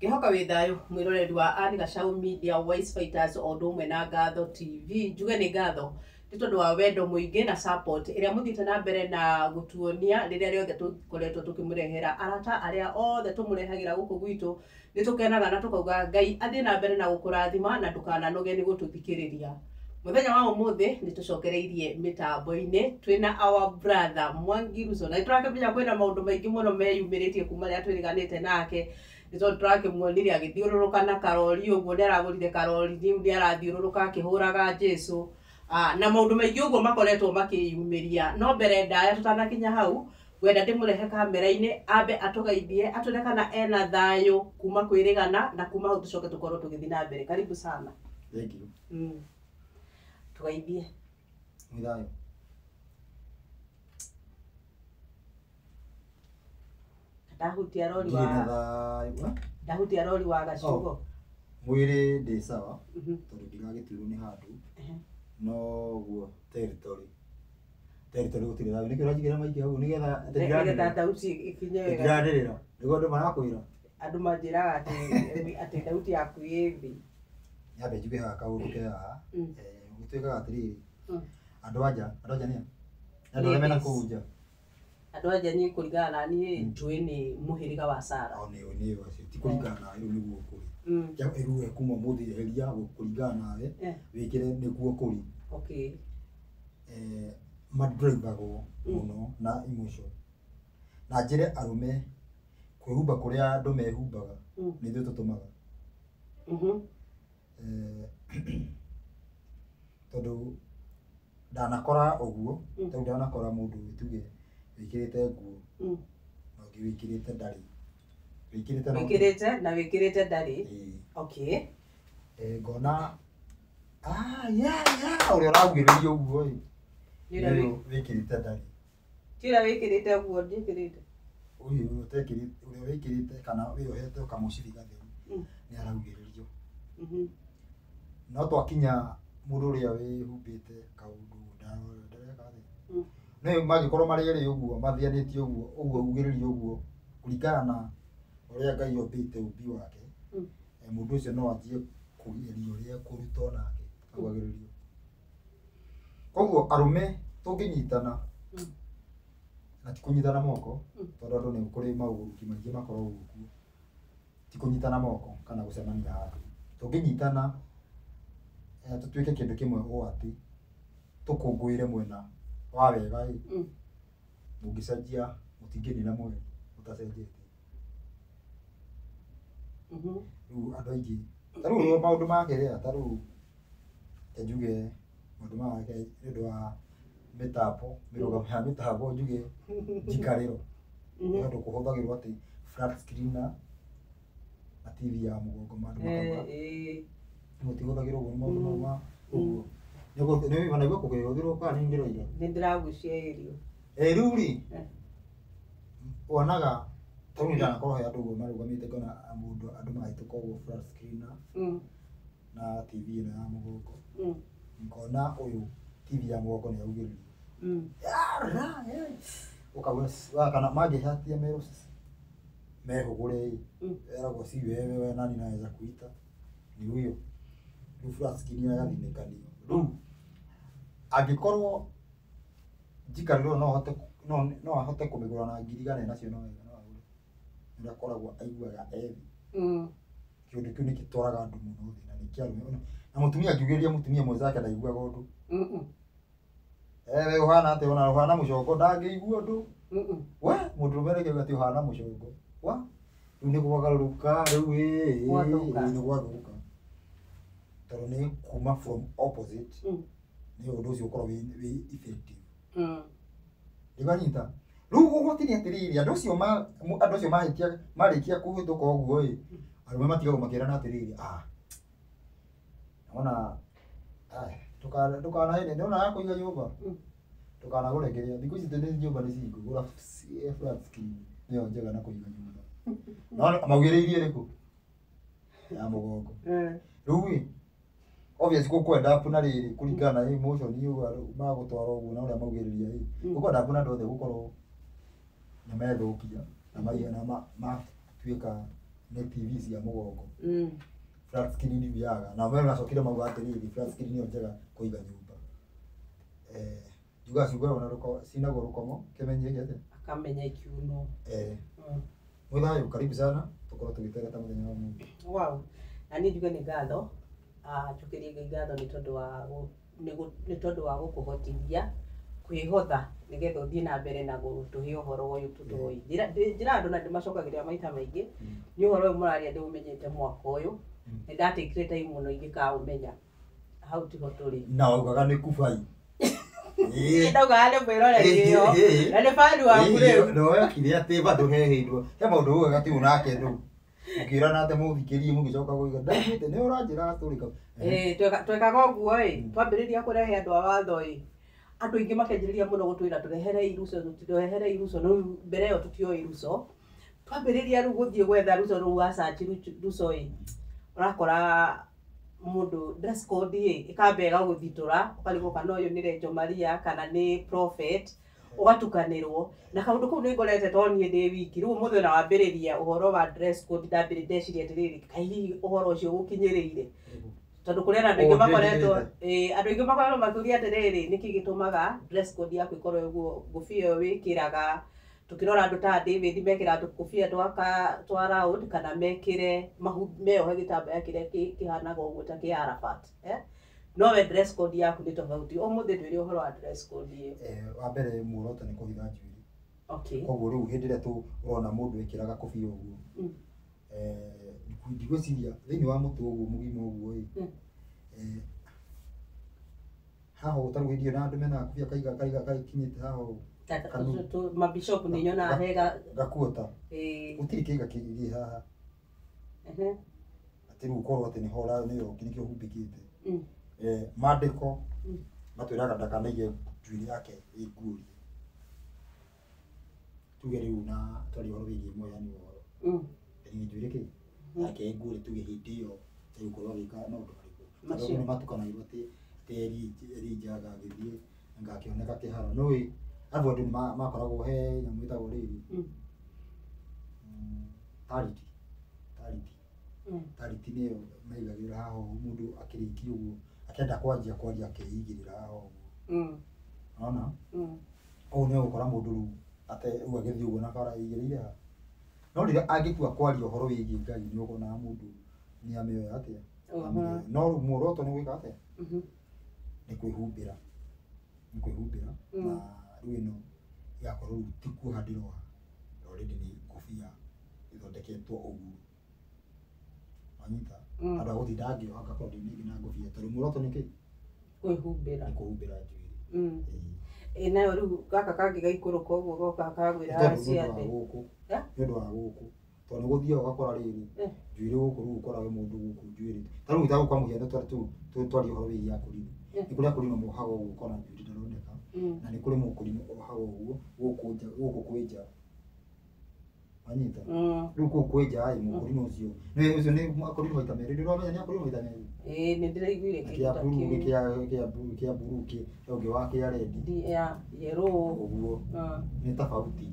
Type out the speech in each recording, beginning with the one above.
Ngihoka wi thayo mwiroreri wa Anne Gacaũ Media, Wise Fighters ondo umwe na Ngatho TV. Njuge ni ngatho ni tondu wa wendo muingi na support iria muthite na mbere na gutuonia riria riothe tukoretwo tukimurehera arata aria othe tumurehagira guku gwitu. Ni tukenaga na tukauga Ngai athie na mbere na gukurathima na ndukananoge ni gututhikiriria. Muthenya wa umuthi ni tucokereirie mitambo-ini twina our brother Mwangi Russo, na turakemenya kwina maundu maingi muno meyumiritie kuma ria twiriganite nake. Nito turakimwonirie agithiururuka na karori uguo ni aragurire karori ni arathiururuka akihuraga Jesu na maundu maingi uguo makoretwo makiyumiria. No mbere ndaya tutanakinya hau wenda ndimurehe kamera-ini ambe atugeithie atwire kana ena thayo kuma kwirigana na kuma hau tucoke tukorwo tugithi na mbere. Karibu sana. Thank you. Tugeithie. Mwidayo. Ndahutia rori wa ndahutia rori wa Gacugo. Mwiri ndi sawa tondu ndigagitiru ni handu no guo territory gutire thayo nikio rajigira maingi hau nigetha ndauti ikinye wega ndirarira nigo andu marakwira andu manjiraga ati ndauti yaku yithi nyabe njuge haha kaundu ke haha gutwikaga atiriri andu anja ni andu arĩa mena kũu nja. Andu anja ni kuringana na ni njui ni muhiriga wa Sara. Ni wacio ti kuringana na iru niguo kuri. Ya iru kuma muthi heria kuringana nawe wikire niguo kuri. Okay. Madrivago muno na emotion. Na njire arume kwihumba kuria andu mehumbaga ni ithuĩ tutumaga. Tondu ndanakora uguo tondu ndanakora mundu wituge wikirite nguo na ungi wikirite ndari wikirite ndari. Okay. Ngona uria uragwiriria uguo ni wikirite ndari tira wikirite nguo ndikirite uyu utekirite uria wikirite kana wiohete ukamuciriga theri ni araugiririo. No twakinya mundu uria wihumbite kaundu ndareka thi ni magikorwo mari eri uguo mathianitie uguo ugiririo uguo kuringana na uria Ngai ombite umbi wake. Mundu ucio no anjie kugiria uria kurutwo nake agwagiririo. Koguo arume tunginyitana na tikunyitana moko tondu andu ni kuri mauguruki maingi makorwo guku tikunyitana moko kana gucemania handu tunginyitana tutuike kindu kimwe o ati tukungwire mwena wa wega mungicenjia mutingini na mweri mutacenjetie. Riu andu aingi taru maundu makeria taru njuge maundu make ni undu wa mitambo mirugamo ya mitambo njuge njikariro ni undu kuhuthagirwo ati flat screen na TV ya mugongo mandu makauga mutiguthagirwo uguo maundu mau uguo ni wanaigua kugithirwo kana ni ndiroiga ni ndiragucia irio riu ri wonaga tauni ndanakorwo he andu uguo marugamite kana mundu andu mahituka uguo flat screen na TV ino ya mugongo nkona uyu TV ya mugongo ni augiririo ukawesa kana magihatia mehugure eragwo si wewe nani naweza kuita ni huyo flat screen ya gathinekanio. Angikorwo njikariro no ahote kumigura na ngirigane nacio no wega no agure ndakoragwo aiguaga ethi kiundu kiu nikitwaraga andu muno thina nikiarume na mutumia akiugiriria mutumia mwenzake ndaiguaga undu we uhana ati ona uhana mucongo ndangĩigua undu we mundu rumereke ati uhana mucongo wa riu ni gwagaruruka riu ni gwathuka tondu ni kuma from opposite ni undu ucio ukorwo wi effective. Ndibanyita riu gugotini atiriri andu ucio mahitia marikia kuhituka uguo arume matigagwo makirana atiriri ona tukana hene ndona kuiga nyumba tukana gurekeria thiku ici tene nyumba ni cingugura flat screen niyo njega na kuiga nyumba no maugiriirie riku ya mugongo riu obvious kukwenda apuna riri kuringana na emotion yu magutwara uguo na uria maugiriria ukwenda apuna ndothe gukorwo na methukia na maiyana ma tuika nĩ TV cia mũgongo. Flat screen ndiuyaga. Na wewe unacokire mauga atĩrĩrĩ, flat screen nĩyo njega kũiga nyũmba. Juga cigwa ona ruko sina gurukomo kimenye gete. Akamenya ikiuno. Muthayo karibu sana. Tukorwo tugitega ta muthenya wa mungu. Wow. Na ni njuge nĩ ngatho. Tukirie ngatho nĩ tondu wa gukuhotithia kwihotha nigetha uthie na mbere na gutuhe uhoro uyu tutoi. Njira andu na ndimacokagiria maita maingi. Ni uhoro uyu muraria ndiumenyete mwaka uyu. Ni ndatikire time muno ingikaumenya. Hau tiho turi. Na ugaga ni kubai. Ndauga ale mwiroreriyo. Na ni fani wa kure. No kire ati bado hehindwo. He maundu ugaga ti unake ndu. Ukira na ate muthikirie mugicoka guiga ndagite ni uranjira turika. Twekaga uguo twambiriria kurehe andu a watho andu ingi makenjiriria muno gutwira turehere iruso no mbere yo tutio iruso twambiriria ru guthie gwetha ruso ru asachi ruso urakora mundu dress code ikambega guthitura ukarigo kana uyu ni Rejo Maria kana ni Prophet ugatukanirwo na kaundu kuu ni ngorete toni ndi wiki riu muthe na wambiriria uhoro wa dress code ndambiri ndeciria atiriri kairi uhoro ucio gukinyiriire tondu kuria andu ingi makoretwo andu ingi makoretwo makiuria atiriri niki gitumaga dress code yaku ikorwo uguo ngufia wikiraga tukirora andu ta David mekira ngufia twa round kana mekire meohe gitambaya kiria kihanaga uguo ta kia Arafat no we dress code yaku ni tofauti umuthi twiri uhoro wa dress code wa mbere muoroto ni kuhitha njuiri. Okay. Koguo riu hindi ria tu urona mundu ikiraga kofia uguo ndigwiciria thiini wa mutu uguo mugima uguo haha utarugirio na andu mena kofia kaiga kinyite haha mabishop ni nyona hega gakuota utiri kiga kigi haha atiru ukorwo ati ni hora niyo kinikio humbikite mandiko matwiraga ndakanaige njuiri yake igurie tuge riu na twari horo wigie moyani woro ni njuiri ki yake igurie tuge hindi yo gukorwo gika na undu mariku ni matukanairwo ati eri njaga githie ngakioneka kiharo no avo andu makoragwo he nyamu itagwo riri tariti niyo maigagira haho mundu akiriki uguo akenda kwanjia akiigirira haho ona o ne ukora mundu ru ate u agithii uguo na bara igirire ha no rire angikua kwaria uhoro wigi Ngai ni ukona mundu ni amioya atia no muoroto ni gwika atia ni kwihumbira na riu ino yakorwo tikuhandirwa already ni kofia ithondeketwo uguo anyita andu aguthindangi akakorwo ndinigi na ngofia tari muoroto niki kwihumbira njuiri nayo riu gaka kangi gaikuruka uguo goka kagwira ciathi ndu wa guku to ni guthia ugakora riri njuiri guku riu ukoraga mundu guku njuiri tariu itagu kwa muhiano twari uhoro wigi akuri ni kuria kuri no muhago uguo ukona njuiri ndaroneka na ni kuri mukuri ohago uguo guku kwija anyita riu kwenja ai mukuri no cio ni ucio ni makuri maita meri ndiromenya ni akuri maita meri ni ndiraiguire kia buruki onge wake ya red yellow uguo ni tofauti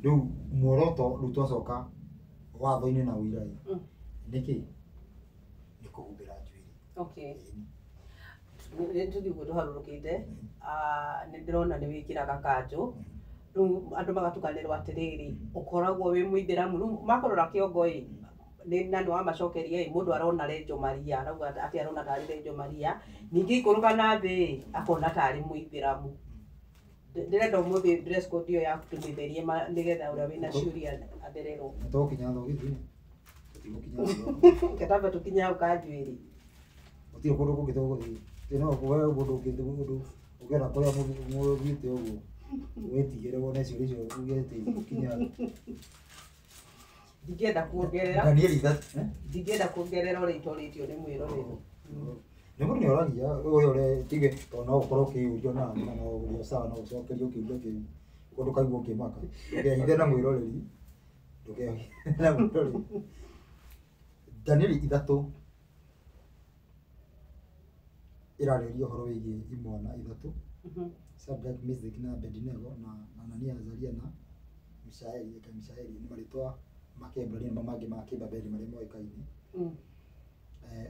riu muoroto riu twacoka watho-ini na wirai niki ni kuhumbira njuiri. Okay. Tuthiguo tuharurukite ni ndirona ni wikiraga kanju riu andu magatukanirwo atiriri ukoragwo wi muithiramu riu makorora kiongo ni nani wa macokeria mundu arona Rejo Maria arauga ati arona tari Rejo Maria ningi ikuruka na thi akona tari muithiramu ndirenda umuthi dress code iyo yaku tumitherie nigetha uria wina ciuria atherero tokinya thogithi ketaba tukinya ukanjuiri utio kundu kungithogothi tino kuwe mundu ngithugundu ugera kuria muthite uguo wetigire wone ciuria icio ugete kinya ndingenda kuongerera Daniel that ndingenda kuongerera uri itoritio ni mwirorero ni mundu ni oragia ure tige to no ukorwo kiurio na no urio sawa no ucokerio kiurio ki kundu kaigwo kimaka ngeithe na mwiroreri nduge na mwiroreri Daniel ithatu irarerio horo wigi imwana ithatu Shadrach, Meshach na Abednego na Anania, Azaria na Mishaeli ni maritwa makebra ni mangĩ ma kĩmbabeli marĩa moĩkaine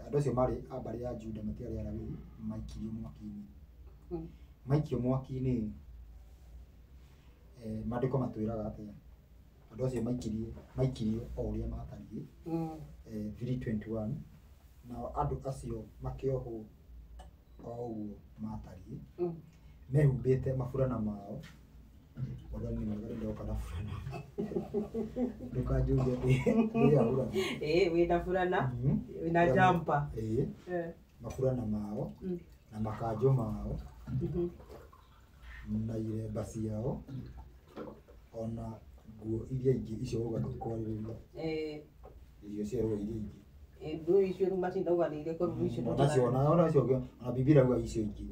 andũ acio marĩ ambari ya Juda matiarĩ Alawii maikirio mwaki-inĩ maikio mwaki-inĩ maandĩko matwĩraga atĩa andũ acio maikirio o ũrĩa matariĩ 3:21 nao andũ acio makĩohwo o ũguo matariĩ mehumbĩte maburana mao Wadani magari ndio kana fulana. Ndukanjuge ndio fulana. Wina fulana. Wina jumper. Mafulana mao na makajo mao. Na ile basi yao. Ona nguo iria ingi icio ugatũkwarĩrĩria. Irio cia rũĩ iria ingi. Ndu icio rumatinda uganire ko ruĩ icio. Ona cio na bibira uga icio ingi.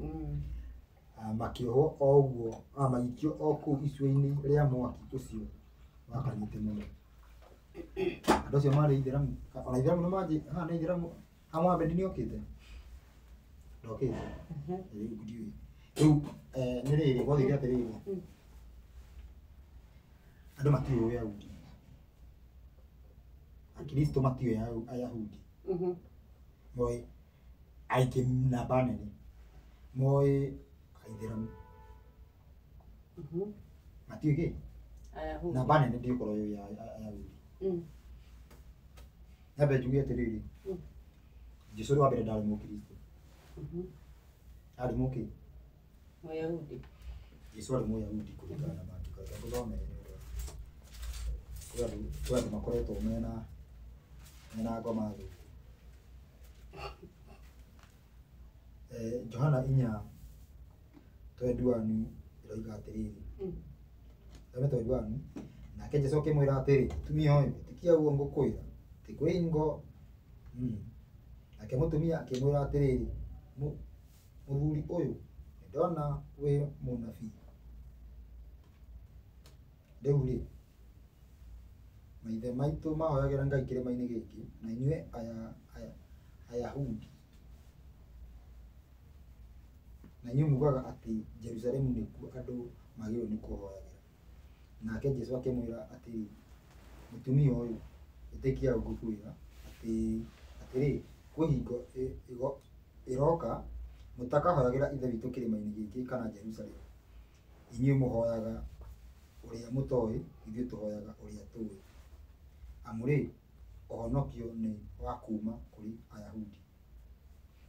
Makĩohwo o ũguo magĩikio o kũu icua-inĩ rĩa mwaki ũcio wakanĩte mũno. Andũ acio marĩ Ithĩramu, ona Ithĩramu nĩmanjĩ nĩ Ithĩramu Muhammad nĩokĩte ndokĩte rĩu nĩ rĩrĩ gwathire atĩrĩrĩ andũ matiũĩ Ayahudi Akristo matiũĩ Ayahudi moĩ aingĩ namba nene moĩ Ithĩramu matiũĩ Ayahudi namba nene ndĩkorwo yo ya Ayahudi Nabe njuge atĩrĩrĩ Jesũ wa mbere ndarĩ Mũkristo arĩ mũkĩ Mũyahudi Jesũ arĩ Mũyahudi kũringana na maandĩko gũthomere kwa andũ makoretwo mena ngoma thũku Johana 4:21 ĩroiga atĩrĩrĩ Thome nake Jesũ akĩmwĩra atĩrĩ mũtumia ũyũ ĩtĩkia ũguo ngũkwĩra ti kwĩhingo nake mũtumia akĩmwĩra atĩrĩrĩ mũthuri ũyũ ndona wĩ mũnabii rĩu rĩ maithe maitũ mahoyagĩra Ngai kĩrĩma-inĩ gĩkĩ na inyuĩ Ayahudi na inyuĩ mugaga atĩ Jerusalemu nĩkuo andũ magĩrĩirwo nĩ kũhoyagĩra nake Jesũ akĩmwĩra atĩrĩ mũtumia ũyũ ĩtĩkia ngũkwĩra atĩrĩ kwĩhingo ĩroka mũtakahoyagĩra ithe witũ kĩrĩma-inĩ gĩkĩ kana Jerusalemu inyuĩ mũhoyaga ũrĩa mũtoĩ ithuĩ tũhoyaga ũrĩa tũĩ amu rĩ ũhonokio nĩ wa kuma kũrĩ Ayahudi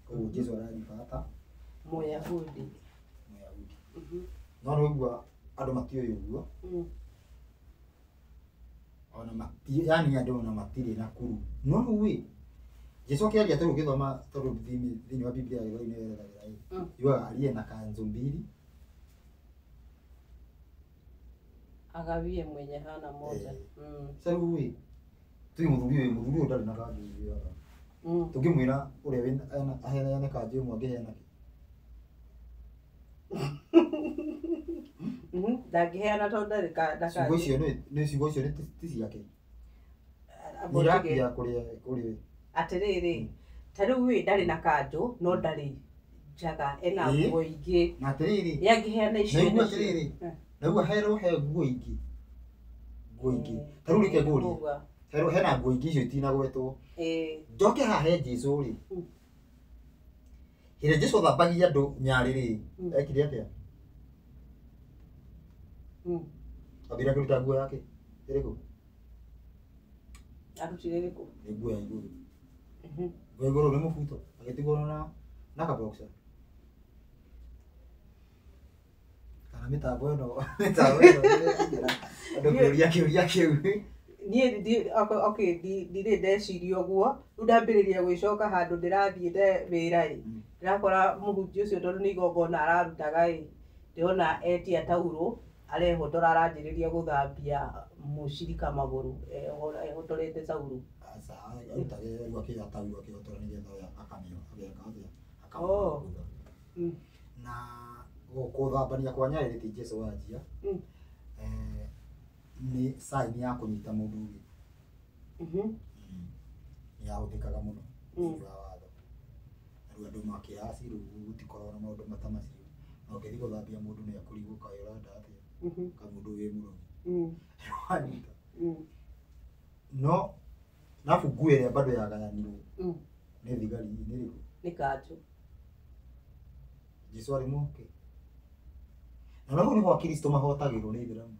koguo Jesũ araribata Mũyahudi no nĩguo andũ matiũĩ ũguo ona yani andũ ona matirĩ na kuru no rĩu Jesũ akĩaria tũrũ gĩthoma tondũ thĩinĩ wa Biblia gĩthoma-inĩ yerethagĩra yuaga aliye na kanzu mbili agawie mwenye hana moja sasa rĩu tũi mũthuri ũyũ ndarĩ na kanzu yuaga tũngĩmwĩra ũrĩa wĩna aheane kanzu ĩmwe angĩheana ndangĩheana tondũ ndarĩ ciugo icio nĩ ciugo icio ti ciake nĩrakia kũrĩ atĩrĩrĩ ta rĩu ndarĩ na kanjũ no ndarĩ njaga ena nguo ingĩ na atĩrĩrĩ yangĩheana icio atĩrĩrĩ rĩu aherwo he nguo ingĩ ta rĩu reke ngũrie hena nguo ingĩ icio itinagwetwo njoke haha he Jesũ rĩ hĩndĩ Jesũ athambagia andũ nyarĩ rĩ ekire atĩa ambĩra kũruta nguo yake ĩrĩkũ arutire ĩrĩkũ nĩ nguo ya igũrũ nguo ya igũrũ nĩ mũbuto agĩtigwo na kaboxa kana mĩtambo ĩno andũ kĩũria kĩu niĩ ndirĩ ndeciria ũguo rĩu ndambĩrĩria gwĩcoka handũ ndĩrathiĩte wĩra ndĩrakora mũhunjia ũcio tondũ nĩ igongona ararutaga ndĩrona etia taurũ arehotora aranjĩrĩria gũthambia mũcirika magũrũ ehotorete taurũ na gũthambania kwa nyarĩ ti Jesũ wanjia nĩ sign ya kũnyita mũndũ ũgĩ nĩyahũthĩkaga mũno thĩinĩ wa watho rĩu andũ makĩracirwo gũtikoragwo na maũndũ mata macio na ũngĩthiĩ gũthambia mũndũ nĩ akũrigwo kaĩ ũrenda atĩa ka mũndũ wĩ mũrogi no nafu nguo ĩrĩa bado yagayanirwo nĩ thigari nĩ rĩkũ nĩ kanjũ Jesũ arĩ mũke na no nĩ Kristo mahotagĩrwo nĩ Ithĩramu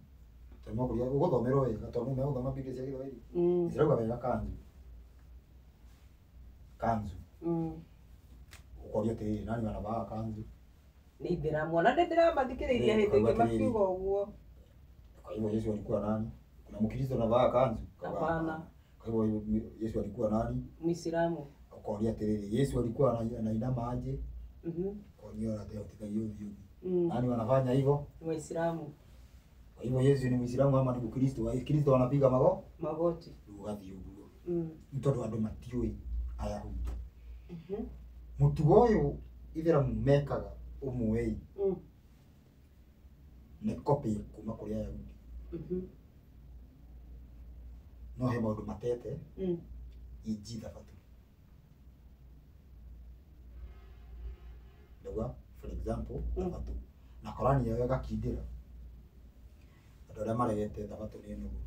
tondũ mũkũria ũgũthomerwo wega tondũ nĩ ũgũthoma Biblia cia Gĩthwaĩri cirauga wega kanzu ũkoria atĩrĩrĩ nani wanavaga kanzu nĩ Ithĩramu na ndĩramathikĩrĩirie hĩndĩ ĩngĩ makiuga ũguo kwa hivyo Yesu alikuwa nani kuna Mkristo anavaa kanzu hapana kwa hivyo Yesu alikuwa nani Muislamu ukoria atĩrĩrĩ Yesu alikuwa anainama aje konyo anateotika hiyo nani wanafanya hivyo Waislamu kwa hivyo Yesu ni Muislamu ama ni Mkristo Wakristo wanapiga magoti ugathi uguo mtoto andũ matiũĩ Ayahudi mũtugo ũyũ Ithĩramu mekaga ũmwe nĩ copy kuma kũrĩ Ayahudi no he maũndũ matete iji thabatu ndauga for example thabatu na Korani yayo ĩgakindĩra andũ arĩa maregete thabatu nĩ nũgũ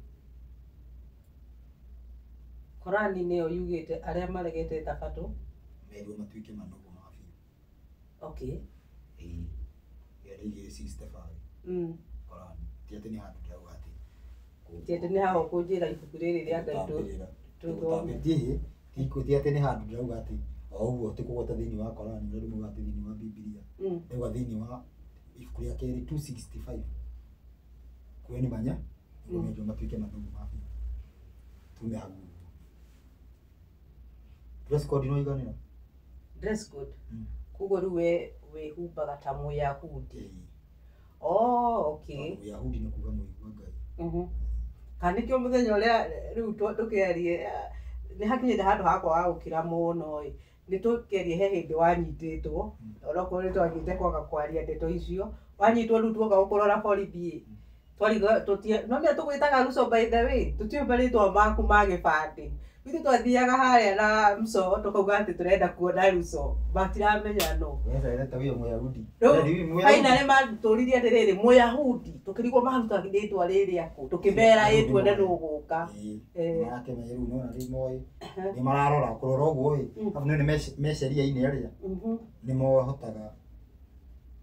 Korani nĩyo yugĩte arĩa maregete thabatu merwo matuĩke manũgũ ma biũ okay Gĩathĩ 65 Korani tiatĩ nĩ handũ ndauga atĩ tiatĩ nĩ haho kũnjĩra ibuku rĩrĩ rĩa Ngai tũthomithie tiatĩ nĩ handũ ndauga atĩ o ũguo tĩkũgweta thĩinĩ wa Korani ũrĩa ndĩmuga atĩ thĩinĩ wa Biblia ndauga thĩinĩ wa ibuku rĩa kerĩ 265 kweni manya nĩguo matuĩke manũgũ ma biũ tume hau dress code no iganĩra dress code kugo rĩu wĩhumbaga ta Mũyahudi okay Mũyahudi nĩ kuga mũigua Ngai kana nĩkĩo mũthenya ũrĩa rĩu ndũkĩarie nĩ hakinyĩte handũ hakwa wa gũkĩra mũno nĩ tũkĩarie he hĩndĩ wanyitĩtwo onokorwo nĩ twagĩte kwaga kwaria ndeto icio wanyitwo rĩu tuoka gũkũrora borithi twariga no mĩa tũgwĩtaga Ruso by the way tũtiũĩ marĩtwa maku ma gĩbandĩ ithu twathiaga harĩa na Mso tũkauga atĩ tũrenda kuona Ruso matiramenya no weterete wĩ Mũyahudi finally matũririe atĩrĩrĩ Mũyahudi tũkĩrigwo maruta rĩtwa rĩrĩ akũ tũkĩmera tuone nũ gũka nake rĩu no nĩ moĩ nĩ mararora kũrora ũguo afu nĩ meceria-inĩ arĩa nĩ mohotaga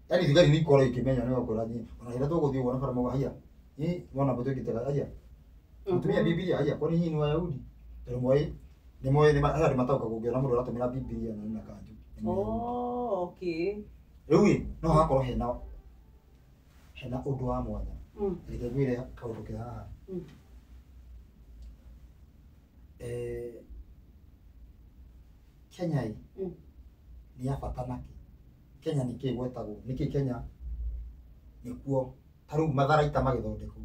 yani thigari nĩ ikorwo ikĩmenya nĩ gũkũra nĩ ona hĩndĩ tũgũthiĩ ũguo na bara mauga haiya wona mbũtũ ĩgĩtega haiya mũtumia Biblia haiya kwani hihi nĩ Wayahudi tondũ moĩ nĩ andũ matauka kũngĩona mũndũ aratũmĩra Biblia na kanjũ okay rĩu no hakorwo hena ũndũ wa mwanya reke ngwĩre kaũndũ ke haha Kenya nĩ ya bata nake Kenya nĩ kĩĩ gwetagwo nĩkĩ Kenya nĩkuo ta rĩu matharaita magĩthondekwo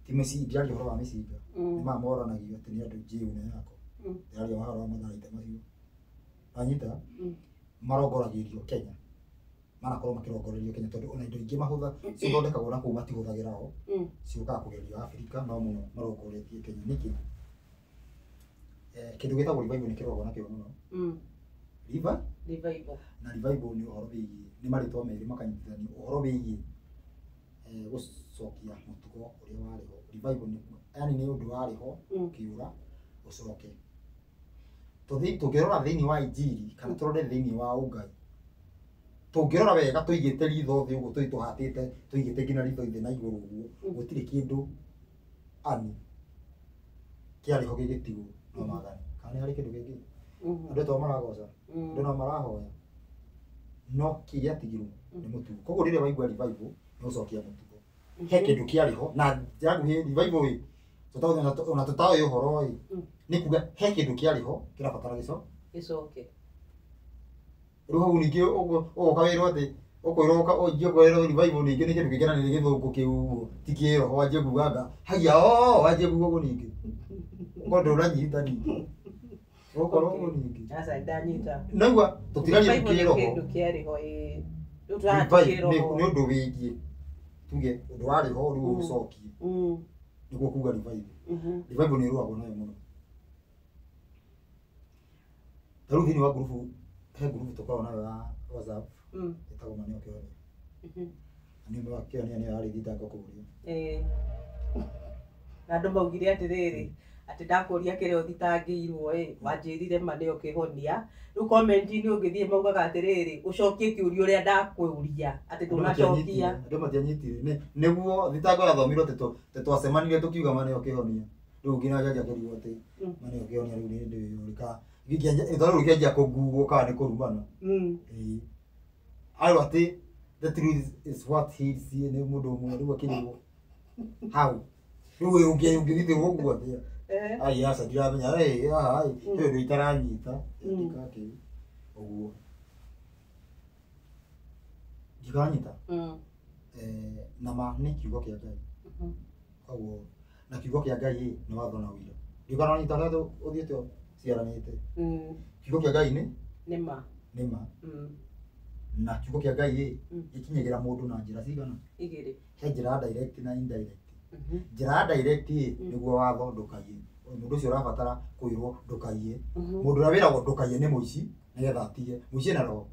ti mĩcinga ndĩraria ũhoro wa mĩcinga nĩ mamoranagio atĩ nĩ andũ njĩũ na yako ndĩraria ũhoro wa matharaita macio wanyita marongoragĩrio Kenya marakorwo makĩrongorerio Kenya tondũ ona indo ingĩ mahũtha cithondekagwo na kũu matihũthagĩra ho ciũkaga kũgerio Afrika no mũno marongoretie Kenya nĩkĩ kĩndũ gĩtagwo revival nĩ kĩrogwo nakĩo mũno revival na revival nĩ ũhoro wĩgiĩ nĩ marĩtwa merĩ makanyitithania ũhoro wĩgiĩ gũcokia mũtugo ũrĩa warĩ ho revival nĩ yani nĩ ũndũ warĩ ho kĩũra ũcoke tũngĩrora thĩinĩ wa injiri kana tũrore thĩinĩ wa ũngai tũngĩrora wega tũigĩte ritho thĩ ũguo tũhatĩte tũigĩte nginya ritho ithĩ na igũrũ ũguo gũtirĩ kĩndũ ani kĩarĩ ho gĩgĩtigwo no magani kana harĩ kĩndũ kĩngĩ andũ to maragoca andũ no marahoya no kĩgĩatigirwo nĩ mũtugo koguo rĩrĩa waigua revival nĩ ũcokia mũtugo he kĩndũ kĩarĩ ho na njaguhĩ revival ona tũtaũĩ ũhoro nĩ kuga he kĩndũ kĩarĩ ho kĩrabatara gĩcoke rĩu hau ningĩ ũgoka wĩrwo atĩ ũkwĩroka ũnjie kwĩrwo revival ningĩ nĩ kĩndũ kĩngĩ nĩ gĩthũngũ kĩu ti kĩroho wanjie kugaga haiya wanjie kuga ũguo ningĩ ũkorwo ndũranyita ningĩ ũkorwo ũguo ningĩ sasa ndanyita naigua tũtiraria kĩroho kĩndũ kĩarĩ ho nĩ ũndũ wĩgiĩ tuge ũndũ warĩ ho rĩu ũcokie nĩguo kuga revival revival nĩ ĩrũagwo nayo mũno ta rĩu thĩinĩ wa ngurubu he ngurubu tũkoragwo nayo ya WhatsApp ĩtagwo Maneo Kĩonia na nĩ ũmwe wa Kĩonia nĩyo yarĩ thitango kũũrio na andå maugire atä rä rä atä ndakåria kä rä a å thitangä irwo wanjä ma nä o kä honia rä u komenti-inä å ngä thiä maugaga atä rä rä å cokie kä å ria å rä a ndakwä ria atä ndå nacokia andå matianyitire nä guo thitango yathomirwo tä twacemanirie tå kiuga maneo kä honia rä u nginya njanjia kä rigwo atä maneo kä honia rä u nä ndä rä ka tondå rä kianjia kå nguo kana nä kå rumana arä atä the truth is what he see nä må ndå å mwe rä u akä rigwo hau rä u å ngä thithä gå guo atä ai aca ndiramenya haha ä ndå itaranyita ndikakä å guo ndikaranyita nama nä kiugo kä a Ngai koguo na kiugo kä a Ngai nä watho na wira ndikananyita å rä a å thiä te ciaranä te kiugo kä a Ngai nä ma na kiugo kä a Ngai gä kinyagä ra må ndå na njä ra cigana he njä ra direct na indirect njä ra direct nä guo watho ndåkaie må ndå å cio å rabatara kwä rwo ndåkaie må ndå å rä a wä ragwo ndåkaie nä må ici nä getha atige må ici na roho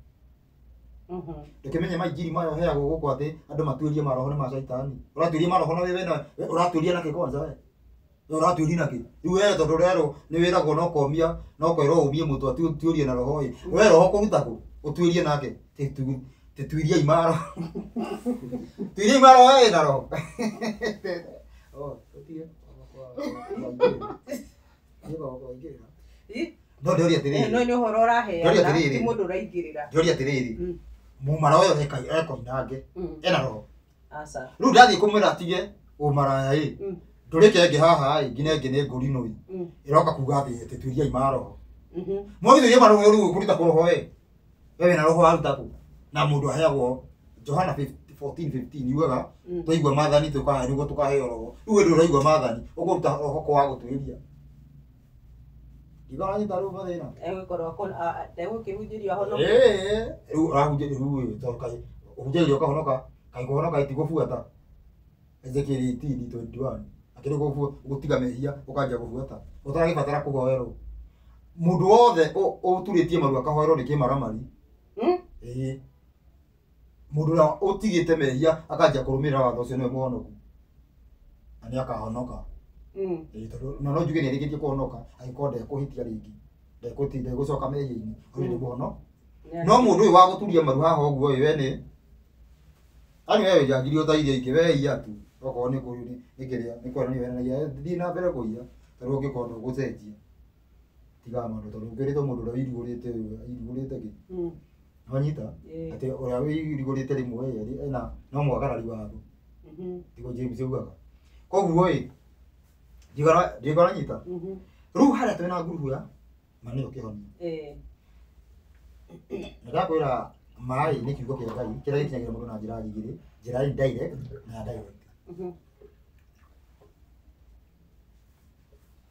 ndå menye maingiri mayo heagwo gå kå atä andå matuä rie maroho nä macaitani å ratuä ria maroho na wä å ratuä ria nakä kwanza we å ratuä ri nakä rä u we tondå rerwo nä wä ragwo no komia no kwerwo å mie må twe tuä rie na roho ä we roho kå ruta kå å tuä rie nake tä tuiriai maro tuiriai maro we na roho no ndoria atä rä no nä å horo å raheana ti må ndå å raingä rä ra ndoria atä rä rä mumara å yå ekoinange ena roho rä u ndathiä kå mwä ra atige å maraya ä ndå rä kenge haha nginya ĩngĩ nä ngå rinå ä roka kuga atä tä tuiriai maroho mwagä tuiria maroho rä u kå ruta kå roho we we na roho waruta kå na må ndå aheagwo Johana 14:15 yugaga twaigua mathani tå kahe nä guo tå kaheo roho rä u we ndå raigua mathani å gå ruta roho ko wa gå tuä ria igaranyita rä u mathä na ndegå kä hunjä rio ahonoke rä u rahunjä rä u tondå kaä å hunjä rio kahonoka kaä kå honoka ä tigå buata Ezekiel 18:21 akä rä gå tiga mehia å kanjia gå buata å taragä batara kå hoerwo må ndå wothe å turä tie maru akahoerwo nä kä maramari må ndå å rä a å tigä te mehia akanjia kå rå mä rä ra watho å cio nä we må honoku na nä akahonoka na no njuge nä arä kä tie kå honoka agä korwo ndekå hä tia rä ngä ndegå coka mehia-inä å nä må hono no må ndå å yå wa gå turia maru haha å guo we nä ani we njangiri å taithia ingä we ia tu okorwo nä kå nä kä rä a nä kuonania wenanagia thiä na mbere kå ia tondå å ngä korwo ndå gå cenjia tigaga maå ndå tondå ngä rä te må ndå å rä a irigå rä te kä wanyita atä å rä a wä irigå rä te rä mwe ena no mwagarari watho tigo James ugaga koguo ä ndigaranyita rä u harä a twä na ngurubu ya manä o kä honia nä ndakwä ra maä nä kiugo kä a Ngai kä rä a gä kinyagä ra må ndå na njä ra igä rä njä ra indirect na direct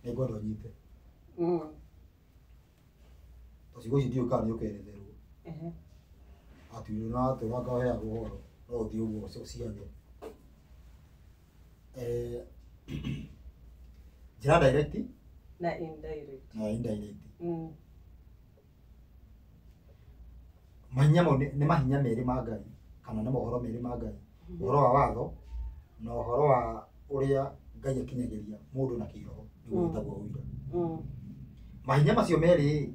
nä ngwenda å nyite tocigå ici ndiå kana nä å keretherwo atuä na atå ranga heagwo horo no å thiä å guo ciage njä ra direct na indirect mahinya mau nä mahinya merä ma Ngai kana nä mohoro merä ma Ngai å horo wa watho na å horo wa å rä a Ngai akinyagä ria må ndå na kä roho nä guo gätagwo å ira mahinya macio merä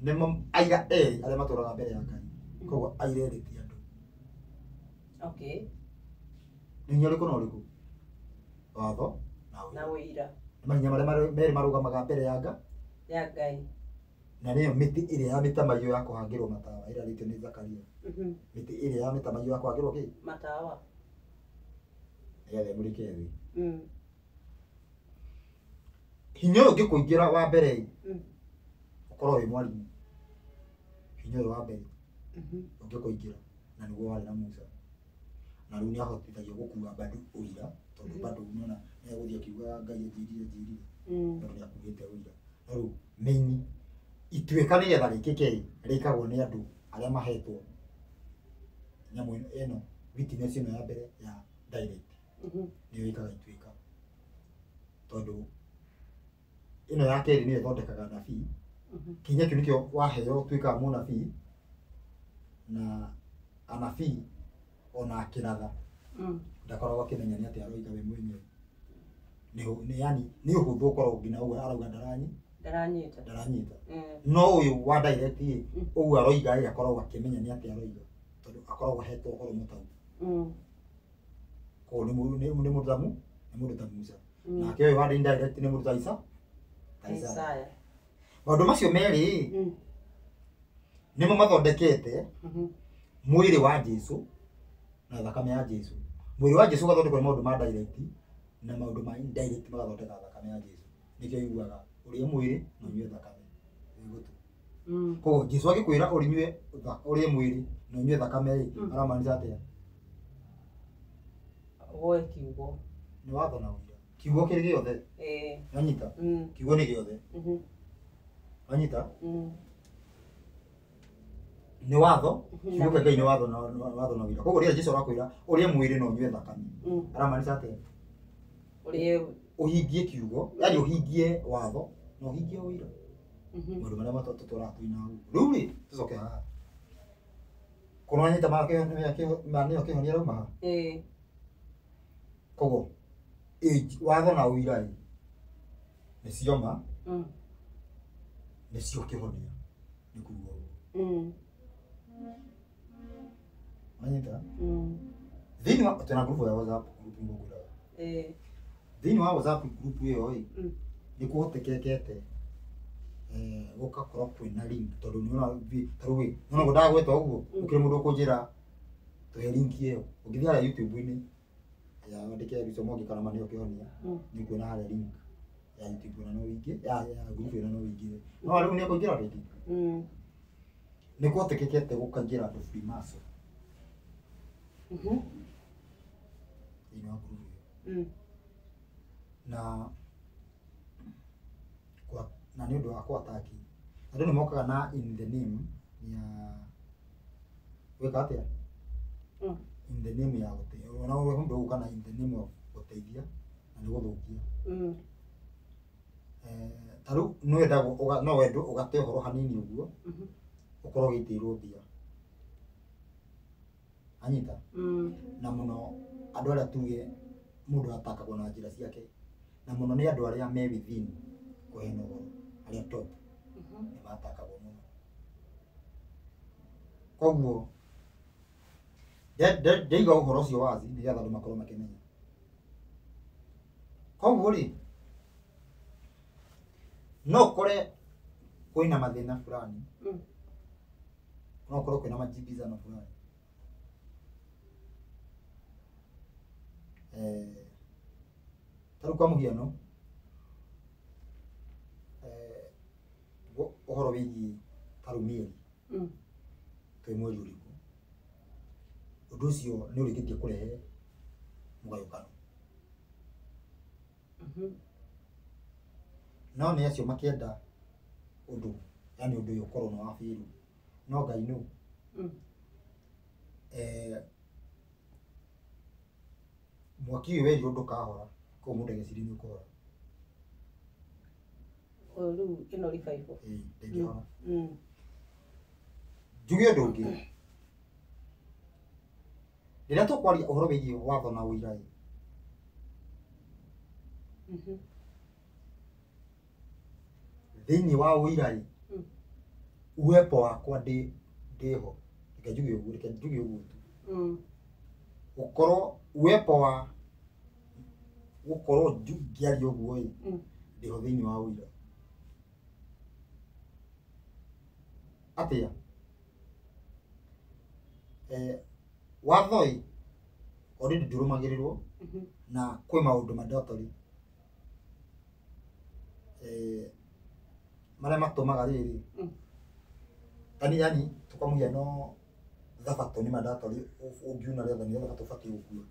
nä aira erä arä a matå raga mbere ya Ngai koguo aira erä ti andå nä hinya å rä kå na å rä kå watho na å ira nä mahinya marä a merä marå gamaga mbere ya Ngai na nä yo mä tä ä rä a ya mä tamaiyå ya kå hangä rwo matawa ä rarä tio nä Zakaria mä tä ä rä a ya mä tamaiyå ya kå hangä rwo kä matawa nä getha må rä ke thä hinya å yå ngä kå ingä ra wa mbere å korwo wä mwarimå hinya å yå wa mbere å ngä kå ingä ra na nä guo warä na Musa na rä u nä ahotithagio gå kua bandå å ira tondå bandå nona nä egå thiä akiuga Ngai anjirire tondå nä akuä te å ira no rä u maini ituä ka nä getha rä kä ke rä kagwo nä andå arä a mahetwo nyamå ä no witness ä no ya mbere ya direct nä yo ä kaga ituä ka tondå ä no ya kerä nä yo ĩthondekaga nabii kinya kä u nä kä o waheo tuä kaga må nabii na anabii ona akä ratha ndakoragwo akä menya nä atä aroiga we mwenyewe nĩ yani nĩ ũhũthũ ũkorwo nginya ũguo arauga ndaranyita no ũyũ wa direct ũguo aroiga akoragwo akĩmenya nĩ atĩ aroiga tondũ akoragwo hetwo ũhoro mũtamu ko nĩ mũndũ tamu Musa nake ũyũ wa indirect nĩ mũndũ ta Isaya maũndũ macio merĩ nĩmo mathondekete mwĩrĩ wa Jesũ na thakame ya Jesũ. Mwĩrĩ wa Jesũ ũgathondekwo nĩ maũndũ ma direct na maũndũ ma indirect magathondeka thakame ya Jesũ. Nĩkĩo iguaga ũrĩa mwĩrĩ na ũnyue thakame gũtũ koguo Jesũ agĩkwĩra ũnyue ũrĩa mwĩrĩ na ũnyue thakame aramaanisha atĩa? Woe kiugo nĩ watho na ũira kiugo kĩrĩ gĩothe wanyita kiugo nĩ gĩothe wanyita nĩ watho kiugo kĩa Ngai nĩ watho na ũira. Koguo rĩrĩa Jesũ arakwĩra ũrĩa mwĩrĩ na ũnyue thakame aramaanisha atĩa? ũrĩa ũhingie kiugo yani ũhingie watho na ũhingie ũira maũndũ marĩa matatũ tũratũina rĩu rĩ tũcoke haha kũranyita manĩo kĩhonia rauma haha koguo watho na ũira nĩ cioma nĩcio kĩhonia nĩ kuuga wanyita thĩinĩ wa tena group ya WhatsApp group ngũgũra thĩinĩ wa WhatsApp group ĩyo nĩ kũhotekekete gũgakorwo kwĩna link tondũ nĩona tarũĩ nona ngũndagweta ũguo ũkĩrĩ mũndũ ũkũnjĩra tũhe link ĩyo ũngĩthiĩ harĩa YouTube-inĩ ya wandĩke Richo Mwangi kana manĩo kĩhonia nĩ kuona harĩa link ya YouTube na no wĩingĩ ya group ĩno no wĩingĩ no rĩu nĩ kũingĩra rĩngĩ nĩ kũhotekekete gũkaingĩra andũ Freemason thĩinĩ wa group ĩyo na nĩ ũndũ wa kũataki andũ nĩ mokaga na in the name ya gwĩka atĩa in the name ya gũteithia ona mũndũ ũgũka na in the name of gũteithia na nĩ gũthũkia tarĩu no wende ũgate ũhoro hanini ũguo ũkorwo ũgĩitĩrwo mbia anyita na mũno andũ arĩa tuge mũndũ atakagwo na njĩra ciake na mũno nĩ andũ arĩa me within kũhena ũhoro arĩa top nĩ matakagwo mũno koguo ndaiga ũhoro ũcio wazi nĩgetha andũ makorwo makĩmenya koguo rĩ no ũkore kwĩna mathĩna fulani no ũkorwo kwĩna majibizano fulani tarĩu kwa mũhiano ũhoro wĩgiĩ tarĩu mĩeri twĩ mweri ũrĩkũ ũndũ ũcio nĩ ũrĩkĩtie kũrehe mũgayũkano no nĩ acio makĩenda ũndũ yani ũndũ ũyũ ũkorwo nĩ wa bĩrũ no Ngai nũ mwaki ũyũ werirwo ndũkahora koguo mũndũ ageciria nĩ ũkũhora rĩu ĩno revival ndĩngĩhora njuge ũndũ ũngĩ rĩrĩa tũkwaria ũhoro wĩgiĩ watho na ũira thĩinĩ wa ũira uwepo wakwa ndĩho reke njuge ũguo tu gũkorwo uwepo wa gũkorwo ngĩaria ũguo ndĩho thĩinĩ wa ũira atĩa watho already ndũrũmagĩrĩrwo na kwĩ maũndũ mandatory marĩa matũmaga rĩrĩ yani tũkamũhia no thabato nĩ mandatory ũngiuna rĩothe nĩ thabato ũbatiĩ gũkua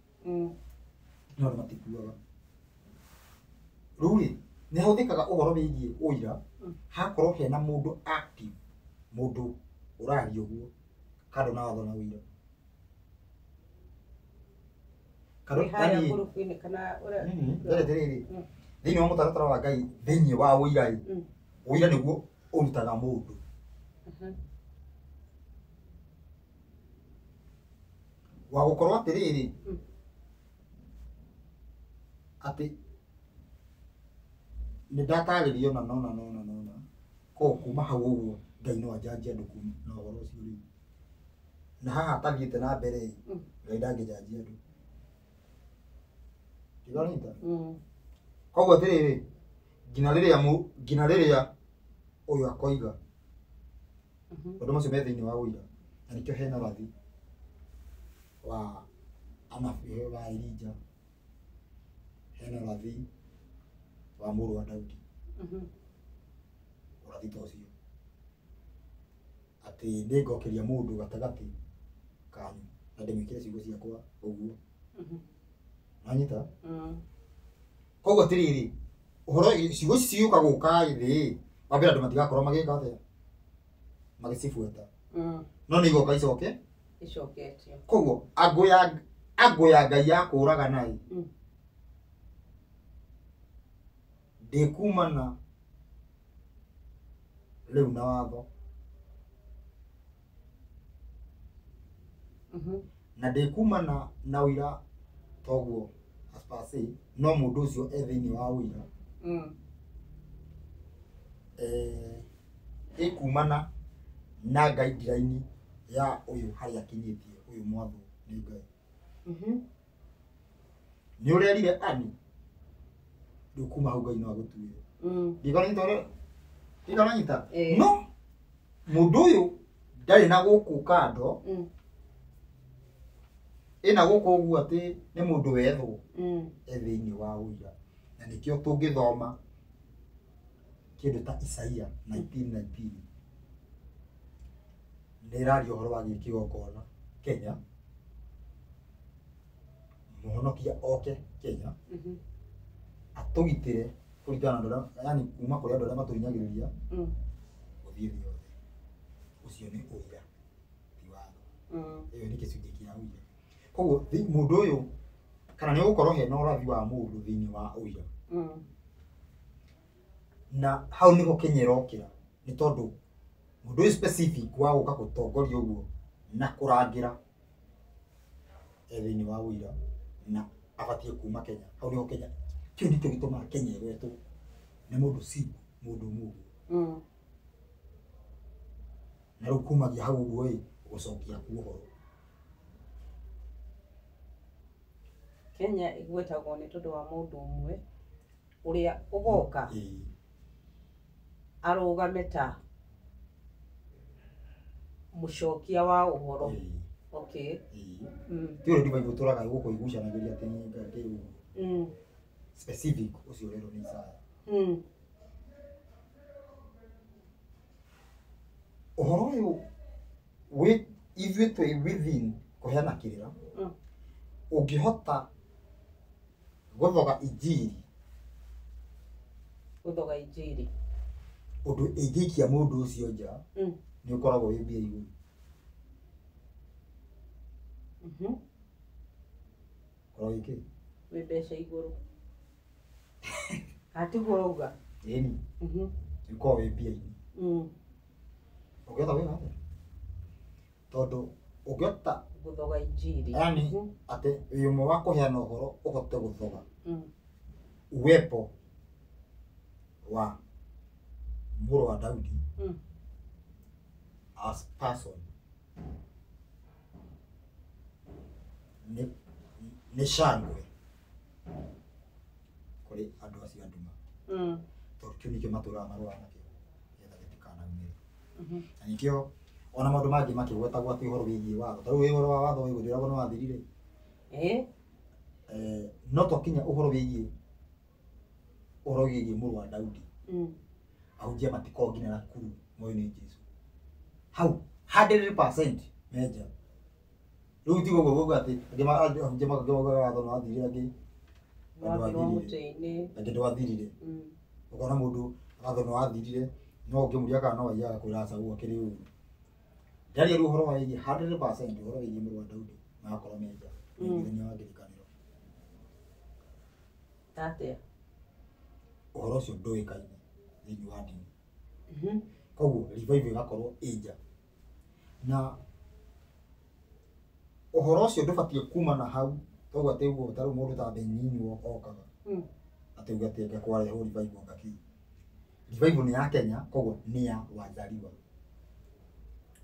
no matikuaga rĩu rĩ nĩ hũthĩkaga ũhoro wĩgiĩ ũira hakorwo hena mũndũ active mũndũ ũraria ũguo kando na watho na ũira thĩinĩ wa mũtaratara wa Ngai thĩinĩ wa ũira ũira nĩguo ũrutaga mũndũ wa gũkorwo atĩrĩrĩ atĩ nĩ ndatarĩrio na nona ko kuma hau ũguo Ngai no ajanjia andũ kuma na ũhoro ũcio rĩu na haha tathiĩte na mbere Ngai ndangĩjanjia andũ tiganĩta koguo atĩrĩrĩ nginya rĩrĩa ũyũ akoiga ũndũ macio me thĩinĩ wa ũira na nĩkĩo hena rathi wa anabii wa Elijah hena rathi wa mũrũ wa Daudi ũrathi ta ũcio atĩ nĩngokeria mũndũ gatagatĩ kanyu na ndĩmwĩkĩre ciugo ciakwa ũguo nanyita koguo atĩrĩrĩ ũhoro ciugo ici ciũka gũka thĩ wambere andũ matigakorwo magĩka atĩa magĩcibuata no nĩ igoka icoketio koguo angũ ya Ngai ya kũũragana ndĩkumana rĩu na watho na ndĩkumana na ũira toguo aspase no mũndũ ũcio thĩinĩ wa ũira ĩkumana na guideline ya ũyũ harĩa akinyĩtie ũyũ mwathwo nĩ Ngai nĩ ũrerire ani ndũkuma hau Ngai no agũtuĩre ndigananyita no mũndũ ũyũ ndarĩ na gũkũ kando ĩna gũkũ ũguo atĩ nĩ mũndũ wethwo thĩinĩ wa ũira na nĩkĩo tũngĩthoma kĩndũ ta Isaia 19:19 nĩraria ũhoro wa gĩkĩgongona Kenya mũhonokia oke Kenya atũgitĩre kũringana na yani kuma kũrĩ andũ arĩa matũhinyagĩrĩria gũthiĩ thĩ yothe ũcio nĩ ũira ti watho ĩyo nĩ gĩcunjĩ kĩa ũira koguo mũndũ ũyũ kana nĩ gũkorwo hena ũrathi wa mũndũ thĩinĩ wa ũira na hau nĩho Kenya ĩrokĩra nĩ tondũ mũndũ ũyũ specific wa gũka gũtongoria ũguo na kũrangĩra thĩinĩ wa ũira na abatiĩ kuma Kenya hau nĩho Kenya kĩu nĩkĩo gĩtũmaga Kenya ĩgwetwo nĩ mũndũ mũndũ mũguo na rĩu kumagia hau ũguo gũcokia ũhoro Kenya ĩgwetagwo nĩ tondũ wa mũndũ ũmwe ũrĩa ũgoka arũgame ta mũcokia wa ũhoro okay ti ũrĩa ndĩbaigũ tũraga gũkũ igucanagĩria atĩ nĩ Ngai specific ũcio rero nĩ Isaya ũhoro ũyũ ithuĩ twĩ within kũheana kĩrĩra ũngĩhota gũthoga injiri ũndũ ĩngĩikia mũndũ ũcio nja nĩ ũkoragwo wĩ mbia igũrũ korwo gĩkĩ wĩ mbeca igũrũ atiguo ũga ĩni nĩkorwo wĩ mbia-inĩ ũngĩhota wĩra atĩa tondũ ũngĩhota gũthoga injiri yani atĩ wĩ ũmwe wa kũheana ũhoro ũhote gũthoga uwepo wa mũrũ wa Daudi as person nĩ shangwe kũrĩ andũ acio anduma tondũ kĩu nĩkĩo matũraga marũaga nakĩo getha gĩtikanaumĩre na nĩkĩo ona maũndũ mangĩ makĩgwetagwo atĩ ũhoro wĩgiĩ watho ta rĩu ũhoro wa watho wĩgũthĩragwo nĩ wathirire no twakinya ũhoro wĩgiĩ mũrũ wa Daudi ahunjia matiko nginya nakuru moyo-inĩ Jesũ hau 100% meja rĩu ti gũgũ atĩ ahunjia makagĩogaga watho no wathirire angĩ ndwathirire ũkona mũndũ watho no wathirire no ũngĩmũria kana no waiyaga kwĩra acagu akĩrĩ ũru ndaria rĩu ũhoro wa 100% ũhoro wĩgiĩ mũrũ wa Daudi magakorwo meja nĩ wa ngirikanĩro atĩa ũhoro ũcio ndũĩkaine thĩinĩ wa ndini koguo revival ĩgakorwo ĩnja na ũhoro ũcio ndũbatiĩ kuma na hau toguo atĩ ũguo tarĩ mũndũ ta Benyini okaga ati ugate ngakwa reho revival ngaki revival ni ya Kenya kogo ni ya wazaliwa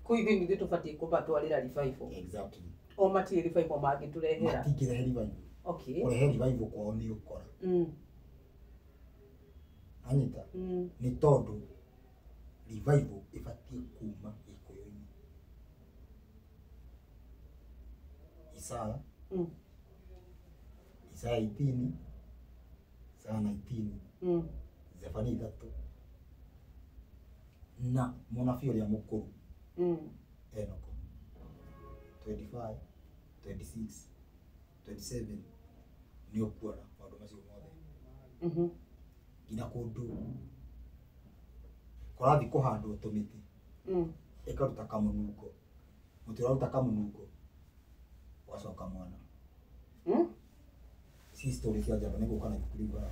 Kwa hivyo ndio tufatie kubatwarira revival. Exactly. O mati revival magi turehera. Matigire revival. Okay. Kurehe revival kwao ni ukora. Anyita. Ni tondu revival ifatie kuma ikoyoni. Isaya. Isaya 18. Isaya 19. Zefania 3. Na munabii uria mukuru Enoko 25 26 27 ni okuona maundu macio mothe ngina kundu kurathi kuhandwo tumiti ikaruta kamunungo muti uraruta kamunungo wacoka mwana si story cia njamba niguo kana ikuriga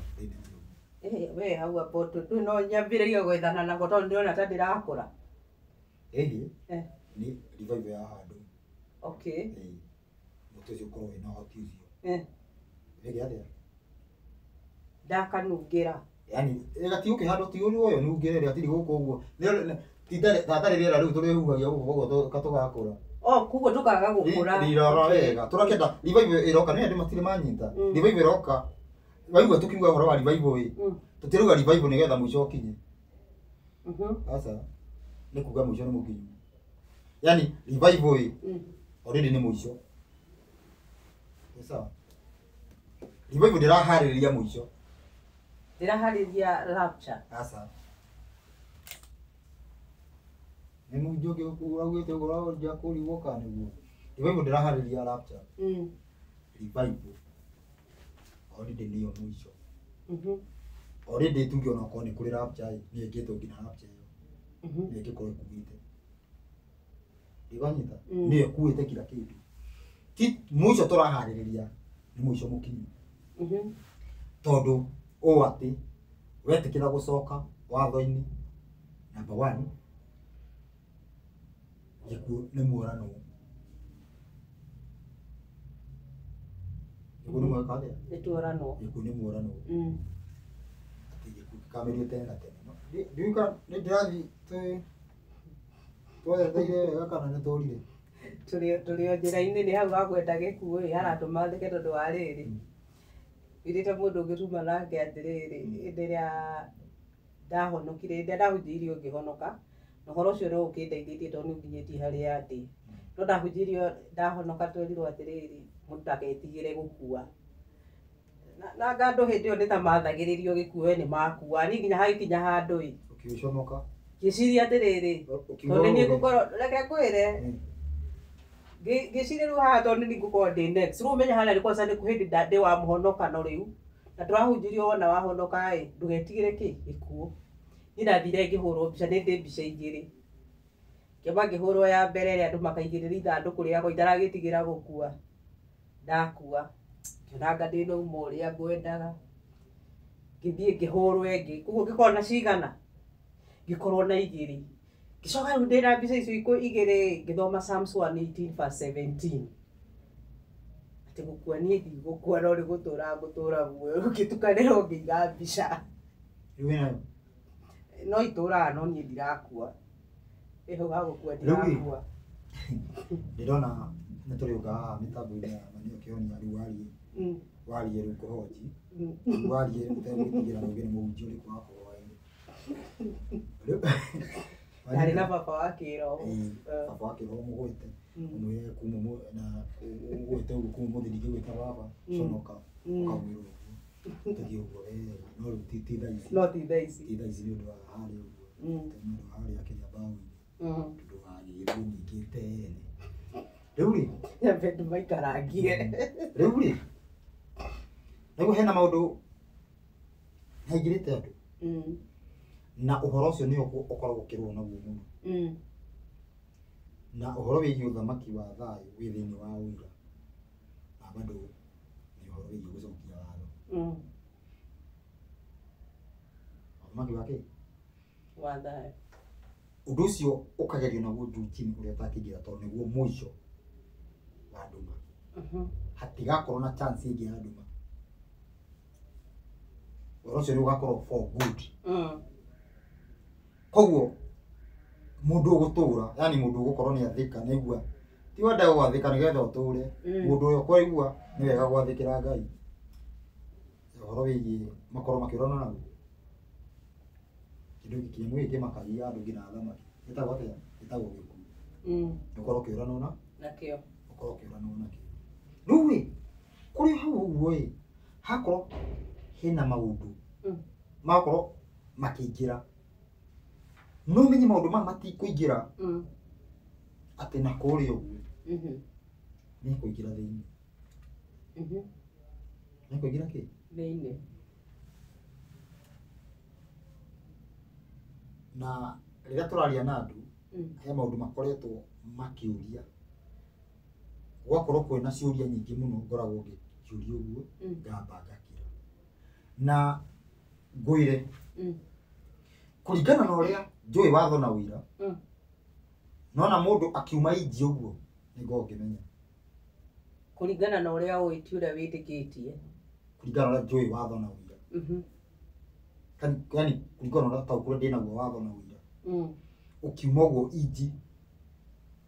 thini we hau hapo tu no nyambiririe gwethana na goto ndiona ta ndirakura ni revival ya handu okay mutu cio korwo ina hoti ucio rege atia ndakanungira yani egati ukihando ti uri oyo nungire ri atiri guku uguo tatari rira riu turihugagia gugu katugakura kugo tukaga gukura rirora wega turakenda revival iroka ni andu matire manyita revival iroka waigua tukiuga horo wa revival tutiruga revival nigetha mwisho ukinye sasa ni kuga mwisho ni mukinyu yani revival already ni mwisho sawa revival ndirahariria mwisho ndirahariria rapture sasa ni mujoge uragwite ugora jakuri woka niguo revival ndirahariria rapture revival already ni mwisho already tungiona kwa ni kuri rapture ni egeto ngina rapture iyo ni ekikore kumite iganyita ni ekuite kila kindu ti mwisho turahariria ni mwisho mukinyu tondu o ati wetikira gucoka watho-ini number 1 gikuo ni muorano gikuo ni mwaka ni tuorano gikuo ni muorano ati gikuo kamerio tena na tena ndiuka ni ndirathi twa thaiye gakana ni torire turi njira-ini ni hau agwenda gikuo haratuma thike tondu wa riri irite mundu ungituma nake atiriri ndiria ndahonokire ndia ndahunjirio ngihonoka na horo ucio ro ukindeithĩtie tondu nginyĩtie haria ndi no ndahunjirio ndahonoka twerirwo atiriri mundu ndaketigire gukua na ngandu hindi yo nitamathagĩrĩrio gikuo ni makua ni nginya hagikinya handu ukicomoka ngiciria atiriri tondu ni ngukorwo reke ngwire ngiciria riu haha tondu ni ngukorwo ndi next riu menya hana riko sasa ni kuhindi ndi wa muhonoka no riu na turahunjirio wona wahonoka ndugetigire gikuo ni ndathire ngihurwo mbica ni ndi mbica igiri kiamba ngihurwo ya mbere ri andu makaigĩrĩra ithandũkũ rĩakwa itaragĩtigĩra gũkua ndakua ngĩonanga ndĩ na uma ũrĩa ngwendaga ngĩthiĩ ngĩhũrwo ĩngĩ koguo ngĩkorwo na cigana ngĩkorwo na igĩrĩ ngĩcoka rĩu ndĩ na mbica icio igĩrĩ ngĩthoma Psalms 118:17 atĩ gũkua niĩ ndigũkua no rĩ gũtũra muoyo ngĩtukanĩrwo ngĩiga mbica no itũraga no niĩ ndirakua hau hagũkua ndirakua ndirona nĩ tũrĩũka haha mĩtambo-inĩ ya Manio Kĩonia rĩu warie rĩu kũhoji warie ũtegwĩtigĩra rũgĩ nĩ mũhunjia ũrĩkũ wakorwo Harĩ na baba wa kĩroho baba wa kĩroho mũgwĩte ũmwĩre kuma na ũgwĩte ũguo kuma mũthĩ ndingĩgwĩta baba conoka ũkamwĩra ũguo tũthiĩ ũguo no rĩu ti thaa ici no ti thaa ici nĩ ũndũ wa harĩa ũguo nĩ ũndũ wa harĩa Kĩnyambaũ-inĩ tondũ wagĩrĩirwo ningĩ tene rĩu rĩ nyambe ndũmaikarangie rĩu rĩ nĩguo hena maũndũ haingĩrĩte andũ na ũhoro ũcio nĩ ũkoragwo ũkĩrwo naguo mũno na ũhoro wĩgiĩ ũthamaki wa thayũ wĩ thĩinĩ wa ũira na bado nĩ ũhoro wĩgiĩ gũcokia watho ũthamaki wa kĩ wa thayũ ũndũ ũcio ũkagerio naguo juu chini ũrĩa ũtakĩingĩra tondũ nĩguo mũico wa nduma hatigakorwo na chance ĩngĩ ya nduma wĩra ũcio nĩ ũgakorwo for good. Koguo mũndũ ũgũtũra, yani mũndũ ũgũkorwo nĩ athĩka nĩgua ti wenda gwathĩka nĩgetha ũtũre. Mũndũ ũyũ kwaigua nĩ wega gwathĩkĩra Ngai. Ũhoro wĩgiĩ makorwo makĩũrana naguo kĩndũ kĩmwe kĩmakagia andũ nginya thamaki gĩtagwo atĩa? Gĩtagwo gĩkuũ. Ũkorwo ũkĩũrana nakĩo, ũkorwo ũkĩũrana nakĩo. Rĩu rĩ kũrĩ hau ũguo ĩ hakorwo hena maũndũ makorwo makĩingĩra, no menye maũndũ maya matikũingĩra atĩ na kũrĩa ũguo nĩ kũingĩra thĩinĩ. Nĩ kũingĩra kĩ? Thĩinĩ. Na rĩrĩa tũraria na andũ he maũndũ makoretwo makĩũria, gwakorwo kwĩna ciũria nyingĩ mũno ngoragwo ngĩũria ũguo ngamba ngakira na ngwĩre kũringana na ũrĩa njũĩ watho na ũira, nona mũndũ akiuma inji ũguo nĩ ngoragwo ngĩmenya kũringana na ũrĩa ũĩ ti ũrĩa wĩtĩkĩtie, kũringana na ũrĩa njũĩ watho na ũira. Yani kũringana na ũrĩa taũ kũrĩa ndĩnaguo watho na ũira, ũkiuma ũguo inji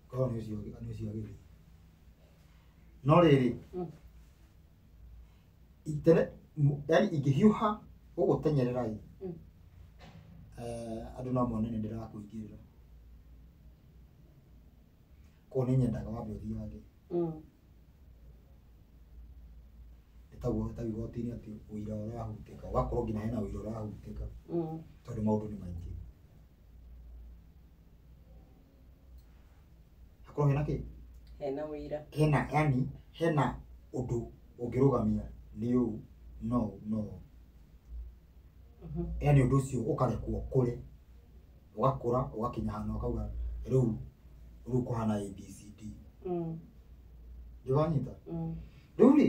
ngoragwo nĩ ũcio agĩrĩire. No rĩrĩ yani ingĩhiũha ũgũtenyerera ĩ andũ no mone nĩ ndĩrakũingĩrĩra, koguo nĩ nyendaga wambe ũthiage ĩtagwo igoti-inĩ atĩ ũira ũrahutĩka, ũgakorwo nginya hena ũira ũrahutĩka tondũ maũndũ nĩ maingĩ. Hakorwo hena kĩ? Hena ũira. Yani hena ũndũ ũngĩrũgamia nĩ ũũ no. Yani ũndũ ũcio ũkarekwo kũre, ũgakũra ũgakinya hana ũkauga rĩu kũhana ABCD. Ndĩwanyita? Rĩu rĩ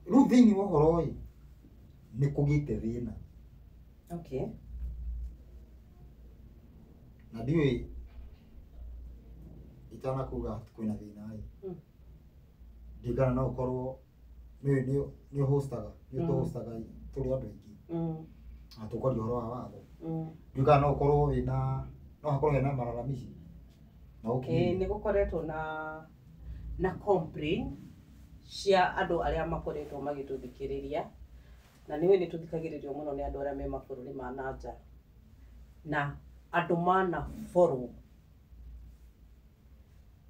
rĩu thĩinĩ wa ũhoro ĩ nĩ kũgĩte thĩna. Na ndiũĩ itanakuga kwĩna thĩna ĩ ndigana no ũkorwo nĩ hostaga tũrĩ andũ aingĩ na tũkwaria ũhoro wa watho. Ndigana no ũkorwo wĩna no hakorwo hena malalamishi na nĩ gũkoretwo na complain cia andũ arĩa makoretwo magĩtũthikĩrĩria, na nĩwe nĩ tũthikagĩrĩrio mũno nĩ andũ arĩa me mabũrũri ma nanja na andũ mana follow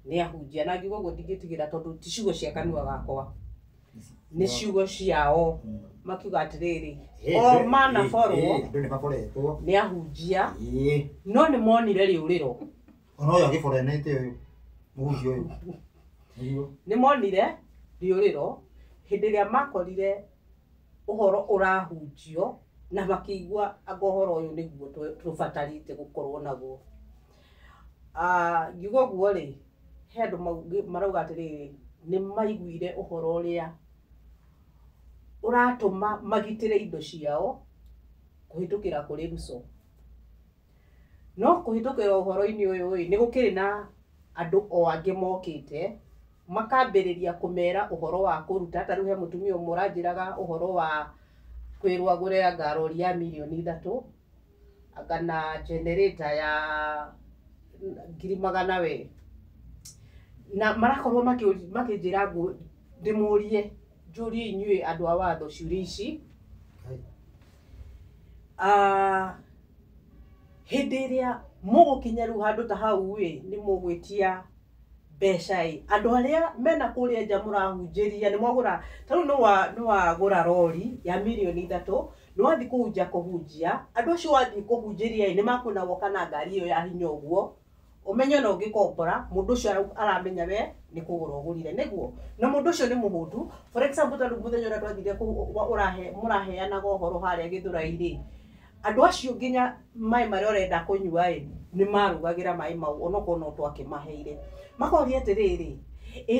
nĩ ahunjia. Na ngiuga ũguo ndingĩtigĩra tondũ ti ciugo cia kanua gakwa, nĩ ciugo ciao makiuga atĩrĩrĩ o mana follow nĩ ahunjia no nĩ monire rĩũrĩro. Ona ũyũ agĩborenete ũyũ mũhunjia ũyũ nĩ monire rĩũrĩro hĩndĩ ĩrĩa makorire ũhoro ũrahunjio na makĩigua anga ũhoro ũyũ nĩguo tũbatarĩte gũkorwo naguo. Ngiuga ũguo rĩ he andũ marauga atĩrĩrĩ nĩ maiguire ũhoro ũrĩa ũratũma magitĩre indo ciao kũhĩtũkĩra kũrĩ Russo. No kũhĩtũkĩra ũhoro-inĩ ũyũ nĩ gũkĩrĩ na andũ o angĩ mokĩte makambĩrĩria kũmera ũhoro wa kũruta. Ta rĩu he mũtumia ũmwe ũranjĩraga ũhoro wa kwĩrwo agũre anga rori ya mirioni 3 kana generator ya 200,000 na marakorwo makĩnjĩra ndĩmũrie njũrie inyuĩ andũ a watho ciũria ici. Hĩndĩ ĩrĩa mũgũkinya rĩu handũ ta hau nĩ mũgwĩtia mbeca andũ arĩa mena kũrĩa nja mũrahunjĩria nĩ mwagũra. Ta rĩu nĩ wagũra rori ya mirioni 3 nĩ wathiĩ kũhunjia andũ acio wathiĩ kũhunjĩria nĩ makwona woka na ngari ĩyo ya hinya ũguo ũmenye no ũngĩkombora mũndũ ũcio aramenya we nĩ kũgũra ũgũrire nĩguo, na mũndũ ũcio nĩ mũhũtu. For example ta rĩu mũthenya ũrĩa twathire mũraheanaga ũhoro harĩa Gĩthũrai andũ acio nginya maĩ marĩa ũrenda kũnyua nĩ marugagĩra maĩ mau onokorwo no twakĩmaheire. Makoria atĩrĩrĩ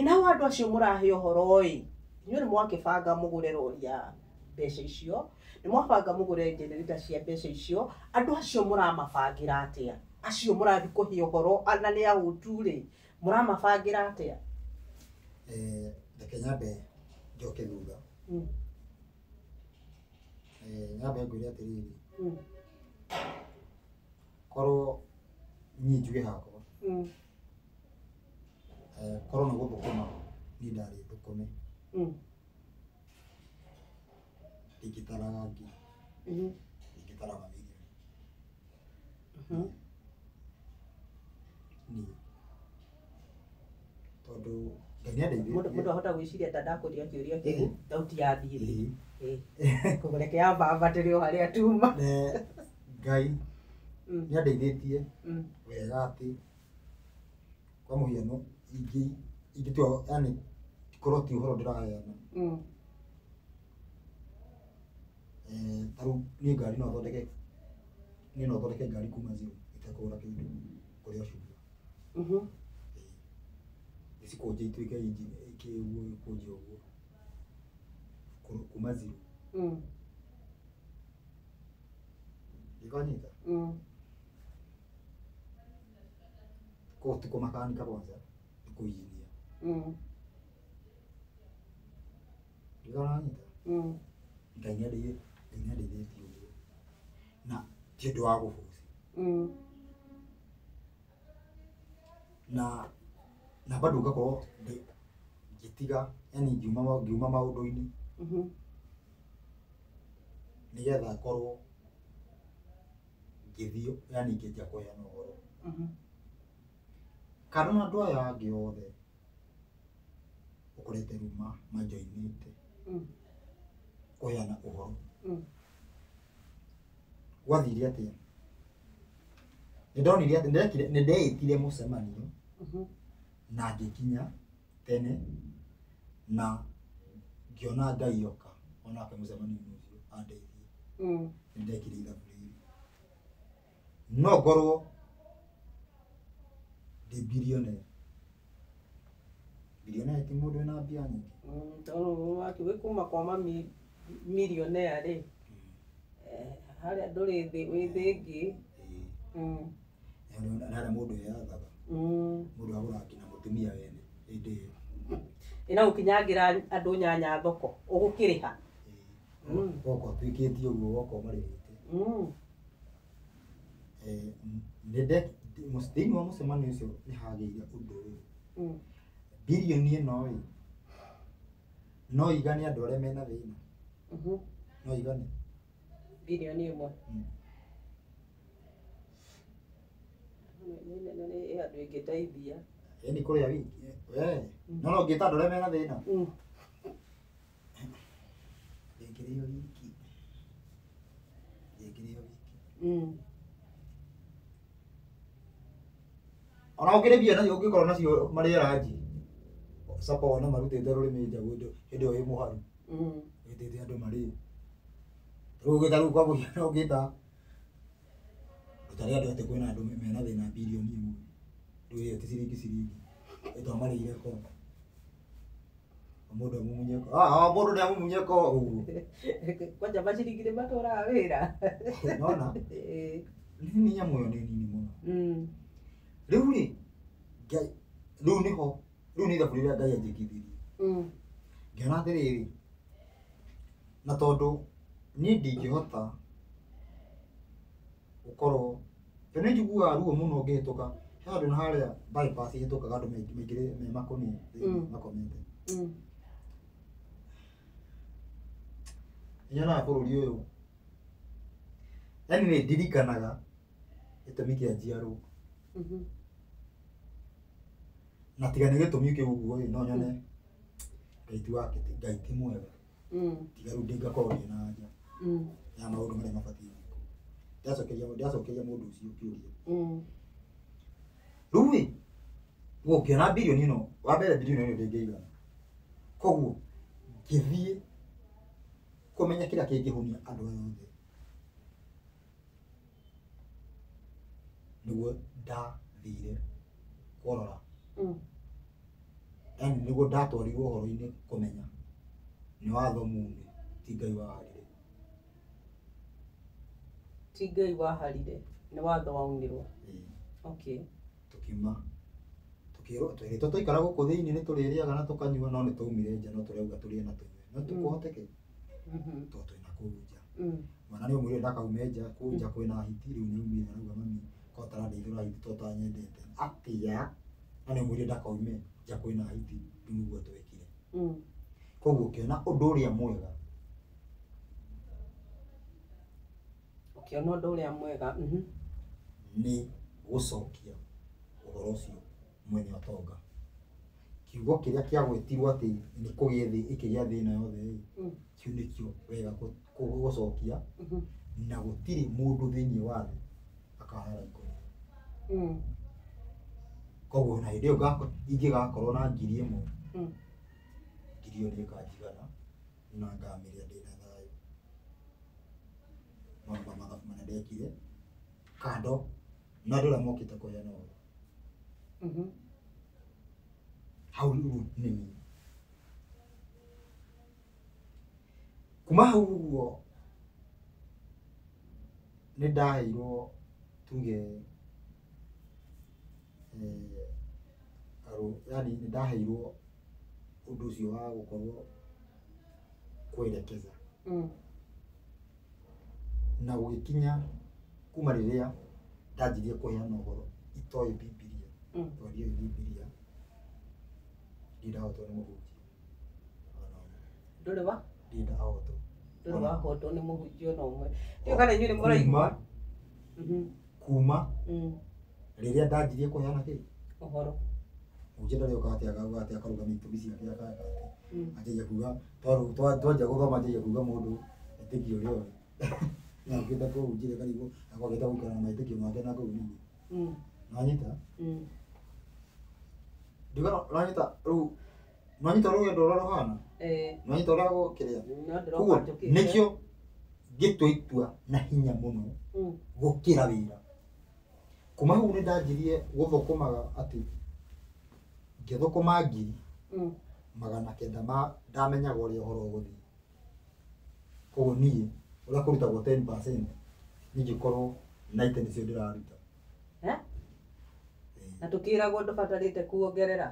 nao andũ acio mũrahe ũhoro inyuĩ nĩ mwakĩbanga mũgũre rori ya mbeca icio, nĩ mwabanga mũgũre generator cia mbeca icio, andũ acio mũramabangĩra atĩa? Acio mũrathiĩ kũhe ũhoro na nĩ ahũtu mũramabangĩra atĩa? Reke nyambe njoke thutha. nyambe ngwire atiriri korwo ni njuge hakwa korwo na guthukuma ni ndari thukume ingitaraga ngiri ingitaraga milioni ni tondu Ngai ndeithĩtie mundu ahota gwiciria ta ndakuria kiuria kiu thauti ya thiri kugerekea baba tirio haria tuma Ngai ni andeithĩtie wega ati kwa muhiano ingitua yani korwo ti uhoro ndiraheana taru ni ngari no thondeke ngari kuma zero itakũgũra kĩndũ kũrĩa ũcumbũ isikũnje ituĩke injini ikĩũguo ikũnje ũguo kuma zero ikanyita ko ti kumakanika kwanza ni kuinjinia ikanyita Ngai nĩandeithĩtie ũguo na ti ũndũ wa gũbuci na bado ngakorwo ngĩtiga yani ngiuma maũndũ-inĩ nĩgetha korwo ngĩthiĩ yani ngĩnja kũheana ũhoro kana na andũ aya angĩ othe ũkorete rĩu manjoinĩte kũheana ũhoro gwathire atĩa nĩndonire atĩ nĩndeĩtire mũcemanio na ngĩkinya tene na ngĩona Ngai oka onake mũcemanio-inĩ ũcio andeithie nĩndekire ithabu rĩu no ngorwo ndĩ billionaire ti mũndũ wĩna mbia nyingĩ tondu wakiuga kuma kwa mami millionaire ri haria nduri thi wi thingi nara mũndũ eyathaga mũndũ agũra nginya mũtumia wene hĩndĩ ĩyo ina ukinyangira andu nyanya thoko ugukiriha goko twikĩtie ũguo goko marĩhĩte thĩinĩ wa mũcemanio ũcio nĩ hagĩire ũndũ ũyũ birioni ĩno no igane andũ arĩa mena thĩna no igane birioni ĩmwe nĩ andũ ĩngĩteithia yani kũrĩa wiki no ngĩta andũ arĩa mena thĩna ngĩkĩrĩo wiki ona ũngĩrĩbia nacio ũngĩkorwo nacio marĩ ranji sapa ona marutĩte rũrĩmĩ njagũ hĩndĩ ĩyo ĩ mũharu wĩtĩte andũ marĩ rĩu ũgĩta rĩu kwa mũhiano ũngĩta ũtarĩ andũ atĩ kwĩna andũ mena thĩna birioni ĩmwe rĩu ĩyo ti ciringi ĩtwa marĩire ko mũndũ amumunyeko mũndũ nĩ amumunyeko ũguo kwanja maciringi nĩ matũraga wĩra nona nĩ nyamũ ĩyo nĩ nini mũno rĩu rĩ rĩu nĩho rĩu nĩ ithabu rĩrĩa Ngai anjĩkithirie ngĩona atĩrĩrĩ na tondũ niĩ ndingĩhota gũkorwo tondũ nĩ njiguaga ruo mũno ngĩhĩtũka he handũ na harĩa bypass hĩtũkaga andũ maingĩ me makũnia thĩinĩ makomete nyonaga bũrũri ũyũ yani nĩ ndirikanaga gĩtũmi kĩa njiarwo na tiga nĩ gĩtũmi kĩu ũguo no nyone Ngai ti mwega tiga rĩu ndĩngakorwo ndĩ na anja ya maũndũ marĩa mabatiĩ ndiacokeria mũndũ ũcio kĩũria rĩu gũkĩona birioni ĩno wa mbere birioni ĩno ndĩngĩigana koguo ngĩthiĩ kũmenya kĩrĩa kĩngĩhonia andũ aya othe nĩguo ndathire kũrora yani nĩguo ndatwarirwo ũhoro-inĩ kũmenya nĩ watho mume ti Ngai waharire ti Ngai waharire nĩ watho waunirwo okay tukiuma twĩrĩtwo tũikara gũkũ thĩinĩ nĩ tũrĩrĩaga na tũkanyua no nĩ twaumire nja no tũrauga tũrĩe na tũnyue no tũkũhoteke tondũ twĩna kũu nja mwana nĩ ũmwĩre ndakaume nja kũnja kwĩna hiti rĩu nĩ umire arauga mami ko tarandeithũra hiti to tanyendete atĩa na nĩ ũmwĩre ndakaume nja kwĩna hiti rĩu nĩguo twekire koguo ũkĩona ũndũ ũrĩa mwega ũkĩona ũndũ ũrĩa mwega nĩ gũcokia ũhoro ũcio mwene ũtonga kiugo kĩrĩa kĩagwetirwo atĩ nĩ kũgĩa thĩ ĩkĩgĩa thĩna yothe kĩu nĩkĩo wega gũcokia na gũtirĩ mũndũ thĩinĩ wa thĩ akahara ikũmi koguo na hĩndĩ ĩyo ingĩgakorwo na 1,000 ngiri ĩyo nĩ ĩkanjigana na ngamĩrĩa ndĩna thayũ maũndũ mathabu marĩa ndekire kando na andũ arĩa mokĩte kũheana ũhoro hau rĩu nĩ niĩ kuma hau ũguo nĩ ndaheirwo tuge yani nĩ ndaheirwo ũndũ ũcio wa gũkorwo kwerekeza na gũgĩkinya kuma rĩrĩa ndanjirie kũheana ũhoro itoĩ Bibilia twarie Bibilia ndindahotwo nĩ mũhunjia ndũrĩ wa ndindahotwo ndũrĩ wahotwo nĩ mũhunjia ona ũmwe rĩu kana inyuĩ nĩ mũraigua kuma rĩrĩa ndanjirie kũheana kĩ ũhoro mũhunjia ndarĩ oka atĩ akarũgamia itũmi ciake akaga atĩ anjagia kuga twanja gũthoma anjagia kuga mũndũ etĩkia ũrĩa ũrĩ na ngĩenda kũhunjia karigwo na kwagĩte gũikara na maitĩkio make na kũu ningĩ nanyita ndigana nanyita rĩu nanyita rũgendo rũrĩa rũhana nanyita ũrĩa gũkĩrĩa koguo nĩkĩo ngĩtua itua na hinya mũno gũkĩra wĩra kuma hau nĩ ndanjirie gũthũkũmaga atĩ ngĩthũkũma 900 ndamenyaga ũrĩa ũhoro ũgũthiĩ koguo niĩ ũrĩa kũrutagwo 10% ningĩkorwo 90 nĩcio ndĩraruta na tũkĩragwo ndũbatarĩte kuongerera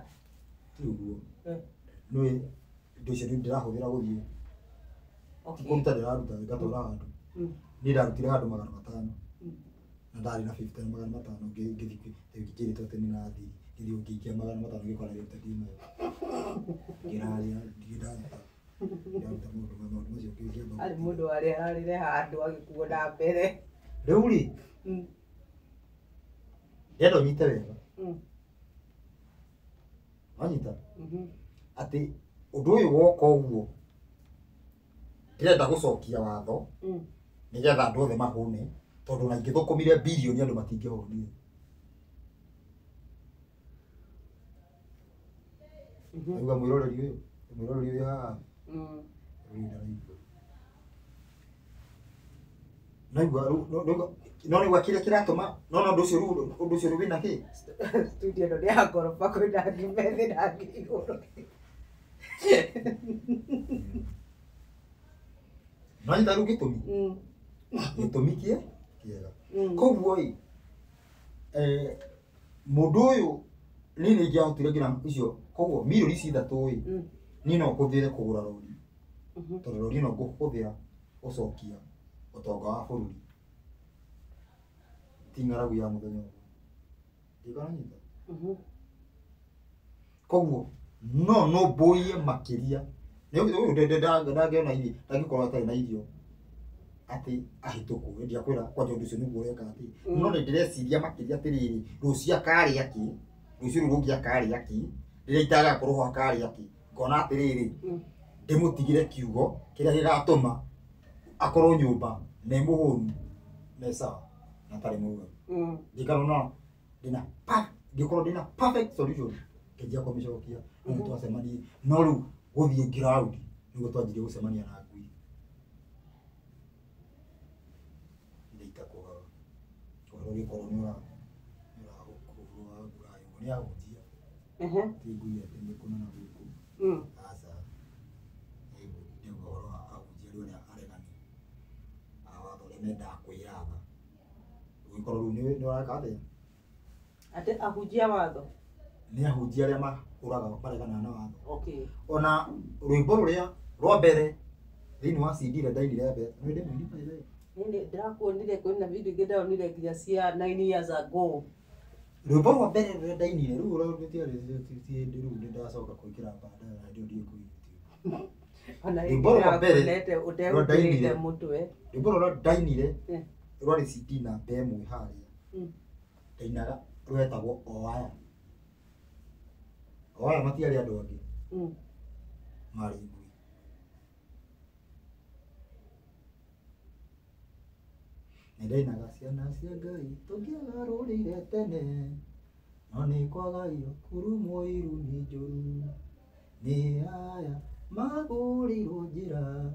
ti ũguo nĩ indo icio ndĩrahũthĩra gũthiĩ kũruta ndĩraruta ngatwara handũ niĩ ndarutire handũ 500 na ndarĩ na 50 500 ngĩthiĩ ngĩrĩtwo atĩ nĩ nathi ngĩthiĩ ngĩikia 500 ngĩkora rĩu tatimayo ngĩrarĩa ndigĩndaruta ndaruta maũndũ macio ngĩamba arĩ mũndũ warĩ ararĩre handũ agĩkuona mbere rĩu rĩ ndĩrenda ũnyite wega wanyita atĩ ũndũ ũyũ woka ũguo ndĩrenda gũcokia watho nĩgetha andũ othe mahũne tondũ na ingĩthũkũmire bilioni andũ matingĩhũnire Aiwa mwĩroreri ũyũ haha naigua no nĩgua kĩrĩa kĩratũma no ũndũ ũcio rĩu wĩna kĩ studio ĩno nĩ ya ngoroba kwĩna ngime thĩ na ngĩ igũrũ nanyita rĩu gĩtũmi kĩega koguo ĩ mũndũ ũyũ niĩ nĩingĩahotire nginya icio koguo milioni ici 3 ĩ niĩ no hũthĩre kũgũra rori tondũ rori ĩno ngũhũthĩra gũcokia ũtonga wa bũrũri ti ng'aragu ya mũthenya ũmwe ndĩkananyita koguo no mbũie makĩria ndangĩona irio ndangĩkorwo atarĩ na irio atĩ ahĩtũkwo ndiakwĩra kwanja ũndũ ũcio nĩguo ũreka atĩ no nĩ ndĩreciria makĩria atĩrĩrĩ rũciũ akarĩa kĩ rũciũ rũu rũngĩ akarĩa kĩ rĩrĩa itagakorwo ho akarĩa kĩ ngona atĩrĩrĩ ndĩmũtigĩre kiugo kĩrĩa gĩgatũma akorwo nyũmba nĩ mũhũnu nĩ sawa na tarĩ mũrwaru ndikanona ngĩkorwo ndĩna perfect solution ngĩnjia kũmĩcokia no nĩtwacemanie no rĩu gũthiĩ ground nĩguo twanjirie gũcemania na ngui ndĩita kũhaga ũhoro gĩkorwo nĩ ũrahũrwo nĩ ahunjia ti ngui atĩ nĩ kũnana gũkũ aca nĩ ũhoro wa ahunjia rĩu arĩa aregani awatho ũrĩa mendaga kwĩratha ũgĩkorwo rĩu nĩ ũreka atĩa atĩ ahunjia watho nĩ ahunjia arĩa mahũraga mareganaga na watho ona rwĩmbo rũrĩa rwa mbere thĩinĩ wa CD ĩrĩa ndainire mbere nĩ ndĩ mũini by the way. Nĩ ndĩrakuonire kwĩna video ingĩ ndaonire nginya cia 9 years ago. Rwĩmbo rwa mbere rũrĩa ndainire rĩu rũrĩa hĩndĩ rĩu nĩ ndacoka kũingĩra banda na ndio ndiĩ kũ YouTube. Ona hĩndĩ ũtegũkĩrĩte mũtwe. Rwĩmbo rũrĩa ndainire rwarĩ CD namba ĩmwe harĩa. Ndainaga rwetagwo Owaya. Owaya matiarĩ andũ angĩ. Marĩ ngui. Nĩ ndainaga ciana cia Ngai tũngĩagarũrĩire tene no nĩ kwagaio kũrumwo iru nĩ njũru. Nĩ aya magũrĩirwo njĩra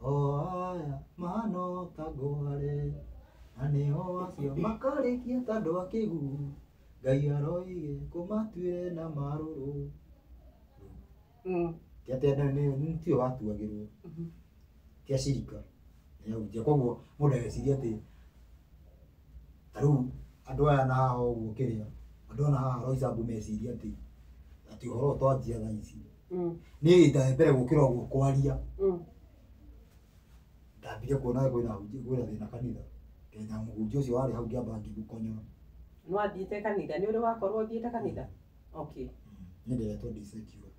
o aya manota ngware na nĩo acio makarĩkia tandũ a kĩgu Ngai aroige kũmatuĩre na marũrũ. Tiatenda nĩ tio watuagĩrwo tia cirika nĩaunjia koguo mũndũ ageciria atĩ ta rĩu andũ aya na haha ũguo kĩrĩa andũ na haha Roysambu meciria atĩ ũhoro twanjia thaa ici niĩ ita mbere gũkĩra ũguo kwaria ndambire kuona kwĩna thĩna kanitha Kenya mũhunjia ũcio warĩ hau ngĩamba ngĩgũkonyora. Nĩ wathiĩte kanitha? Nĩ ũrĩ wakorwo ũthiĩte kanitha? Okay. Nĩ ndĩretwo ndĩ secular.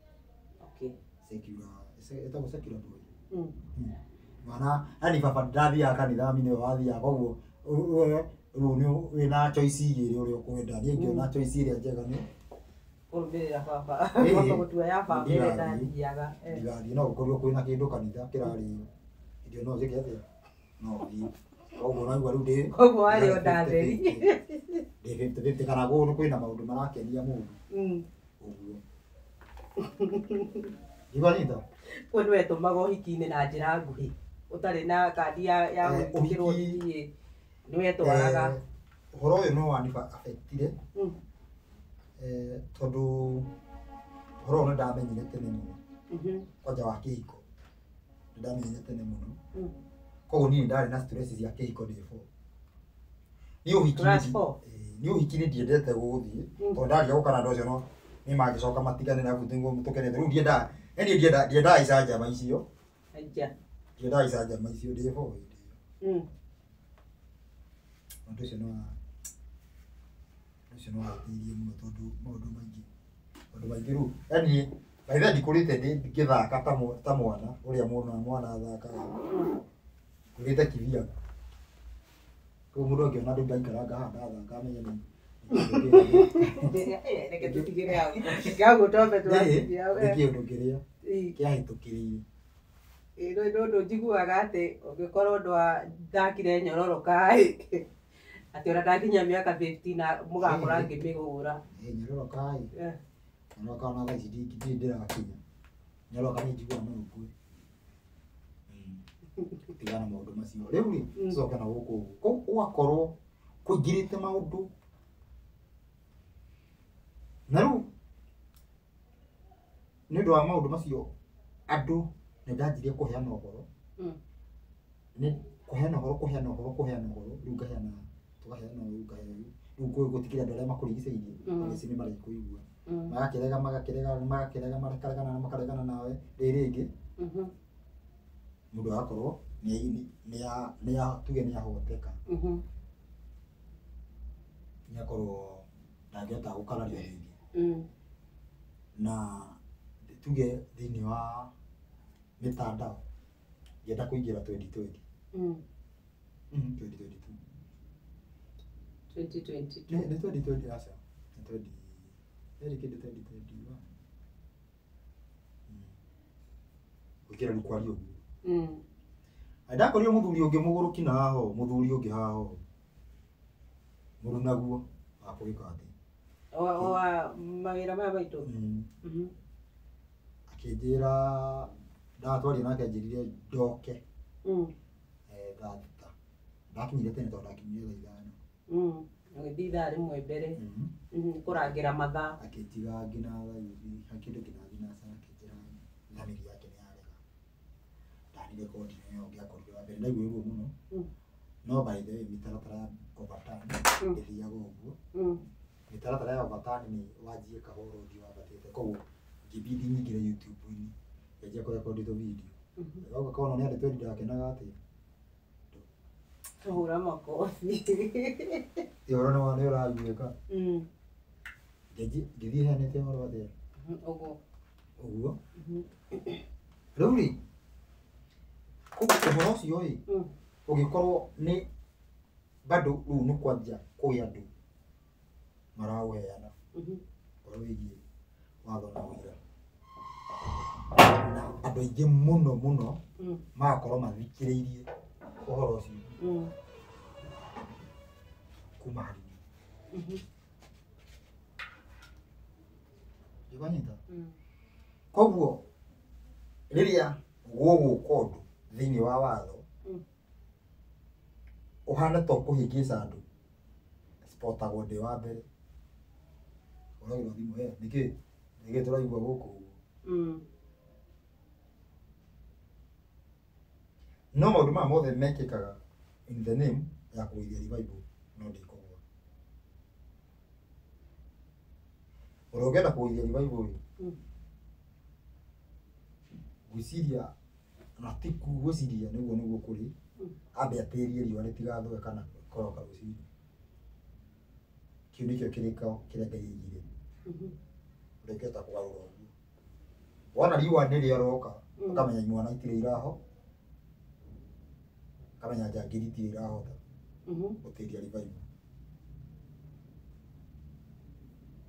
Okay. Secular ĩtagwo secular boy. Mana yani baba ndathiaga kanitha mimi nĩ wathiaga koguo rĩu wĩna choice igĩrĩ ũrĩa ũkwenda. Niĩ ngĩona choice ĩrĩa njega nĩ kũrũmĩrĩra baba. Baba gũtua ya baba ĩrĩa ndathiaga. Ndigathiĩ no gũkorwo kwĩna kĩndũ kanitha kĩrarĩo. Ndio no njĩke atĩa? No thiĩ. Koguo naigua rĩu ndĩ. Koguo warĩ o ndatheri. Ndĩ 50-50 kana gũkũ kwĩna maũndũ marakenia mũndũ. Ũguo. Igwanĩta? Kwĩ nĩ wetũmaga ũhiki-inĩ na njĩra nguhĩ. Ũtarĩ na kandi ya gwĩkĩrwo ũhiki nĩ wetwaraga. Ũhoro ũyũ no wani affectire. Tondũ ũhoro ũyũ ndamenyire tene mũno. Kwanja wa kĩhiko. Ndamenyire tene mũno. Koguo niĩ ndarĩ na stress cia kĩhiko ndĩ 4. Nĩ ũhiki nĩ ndiendete gũgũthiĩ. Tondũ ndaria gũkana andũ acio no nĩ mangĩcoka matigane na gutingo mũtukenete. Rĩu ndiendaga ndiendaga icanjama icio. Ndiendaga icanjama icio ndĩ 4 hĩndĩ ĩyo. Ũndũ ũcio no watirie mũno tondũ maũndũ maingĩ rĩu yani maithe ndikũrĩte ngĩthaka ta mwana ũrĩa mwana athakaga. Kũrĩte kivia. Koguo mũndũ angĩona ndĩ ngaikaranga haha ndathaka amenye nĩ reke tũtigĩre hau. Ngagũtombe twatigĩra. Nĩ kĩũndũ kĩrĩa kĩahĩtũkĩrĩire. Ũndũ njiguaga atĩ ũngĩkorwo ndwathakire nyororoka-ĩ atĩ ona ndakinya mĩaka 50 na mũgakora ngĩmĩgũra. Nyororoka-ĩ. Nyororoka ona thaa ici ndĩrakinya. Nyororoka nĩ njiguaga no ngue. Tigana maũndũ macio. Rĩu-rĩ coka na gũkũ ũguo. Ũgakorwo kũingĩrĩte maũndũ. Na rĩu nĩ ũndũ wa maũndũ macio andũ nĩ ndanjirie kũheana ũhoro. Kũheana ũhoro rĩu ngaheana tũgaheana ũyũ ngaheana ũyũ. Rĩu gũtikĩrĩ andũ arĩa makũrigicĩirie nĩ marĩkũigua. Magakeregana makaregana nawe rĩngĩ. Mũndũ agakorwo tuge nĩ ahoteka. Nĩ akorwo ndangĩhota gũkararia rĩngĩ. Na tuge thĩinĩ wa mitandao ngĩenda kũingĩra 2020. 2022. Nĩ 2020 aca. Nĩ 20. Nĩ kĩndũ 2021. Gwĩkĩra rĩu kwaria ũguo. Ndakorire mũthuri ũngĩ mũgũrũki na haha mũthuri ũngĩ haha. Mũru naguo akũrĩka atĩ. Mawĩra maya maitũ. Akĩnjĩra ndatwaria nake anjĩrire ndoke. Thaa thita. Ndakinyire tene tondũ ndakinyire thaa 5. Ũgĩthiĩ ithaa rĩmwe mbere. Kũrangĩra mathaa. Akĩnjiga nginaga kĩndũ kĩna thinacara akĩnjĩra thamiri yake nĩ yarega. Ndanire kodi ĩyo ngĩakorire wa mbere ndaiguire ruo mũno. No by the way mĩtaratara ya overtime ĩthiaga ũguo. Mĩtaratara ya overtime nĩ wanjie kahora ũthiĩ wambatĩte. Koguo ngĩbidi nyingĩre YouTube-inĩ ngĩanjia kũrekondi video Gauka kono nĩ andũ ndakenaga atĩ. Hũra makobi. Yoro no nĩ ũraguĩka. Ngĩthiĩ henete ũhoro atĩa? Ũguo. Rĩu rĩ, ũhoro ũcio ĩ, ũngĩkorwo nĩ bado rĩu nĩ kwanja kũrĩ andũ maraũheana ũhoro wĩgiĩ watho na ũira. Na andũ aingĩ mũno magakorwo mathikĩrĩirie ũhoro ũcio kuma harĩ niĩ. Ndĩwanyita? Koguo rĩrĩa gũgũka ũndũ thĩinĩ wa watho ũhana ta ũkũhĩngĩca andũ, cipotagwo ndĩ wa mbere. Ũragĩrwo thimũ nĩkĩĩ tũraigua gũkũ ũguo. No maũndũ maya mothe mekĩkaga in the name ya kũgũithia revival no ndĩkũgwa. Ũrĩa ũngĩenda kũgũithia revival gwĩciria na ti gwĩciria nĩguo kũrĩ ambe atĩrie riũa rĩtigathũe kana koroka rũcinĩ. Kĩu nĩkĩo kĩrĩko kĩrĩa Ngai aigire. Ndũngĩhota kũgarũra ũguo. Wona riũa nĩ rĩaroka ũkamenya imwana itirĩ iraho, ukamenya njangiri itirĩ irahota gũtĩria revival.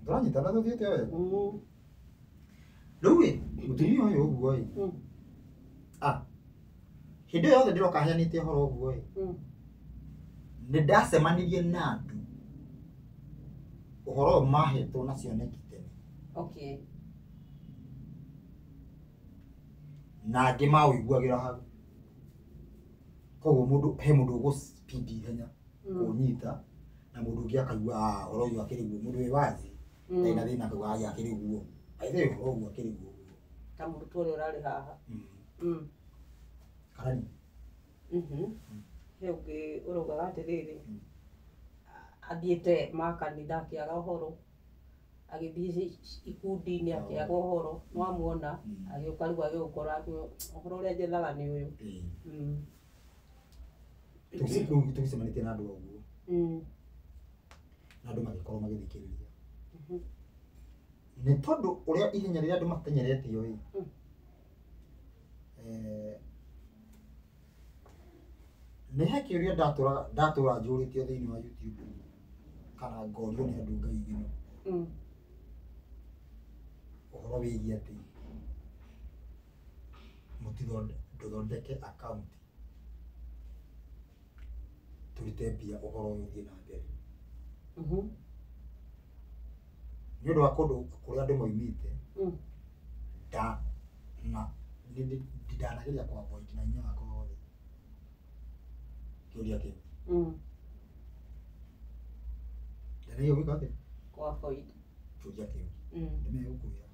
Ndũranyitana tũthiĩte wega? Rĩu rĩ, mũtumia ũyũ ũguo ĩ, hĩndĩ ĩyo yothe ndĩroka heanĩte ũhoro ũguo ĩ, nĩ ndacemanirie na andũ ũhoro ũyũ mahetwo na cioneki tene. Na angĩ maũiguagĩra hau. Koguo he mũndũ ũgũ-speed ihenya kũnyita na mũndũ ũngĩ akaigua ũhoro ũyũ akĩrĩ guo, mũndũ wĩ wazi ndarĩ na thĩna akauga akĩrĩ guo. Aithĩ ũhoro ũguo akĩrĩ guo. Ta mũrutwo ũrĩa ũrarĩ haha. Karani. He ũngĩ ũraugaga atĩrĩrĩ, athiĩte makanitha akĩaga ũhoro, agĩthiĩ ikundi-inĩ akĩaga ũhoro, nĩwamuona agĩũka rĩu agĩgũkora ũhoro ũrĩa njethaga nĩ ũyũ. Tũgĩcemanĩtie na andũ ũguo na andũ magĩkorwo magĩthikĩrĩria. Nĩ tondũ ũrĩa ihenya rĩrĩa andũ matenyeretio ĩ, nĩ he kĩũria ndatũra njũrĩtio thĩinĩ wa YouTube kana ngorio nĩ andũ Ngai gino ũhoro wĩgiĩ atĩ ndũthondeke account tũrute mbia ũhoro ũyũ ũthiĩ na mbere. Nĩ ũndũ wa kũndũ kũrĩa andũ moimĩte ndanageria kwa point na inya wakwa wothe kĩũria kĩu. Ndanageria gwĩka atĩa? Kwa point kĩũria kĩu ndĩmegũkwĩra.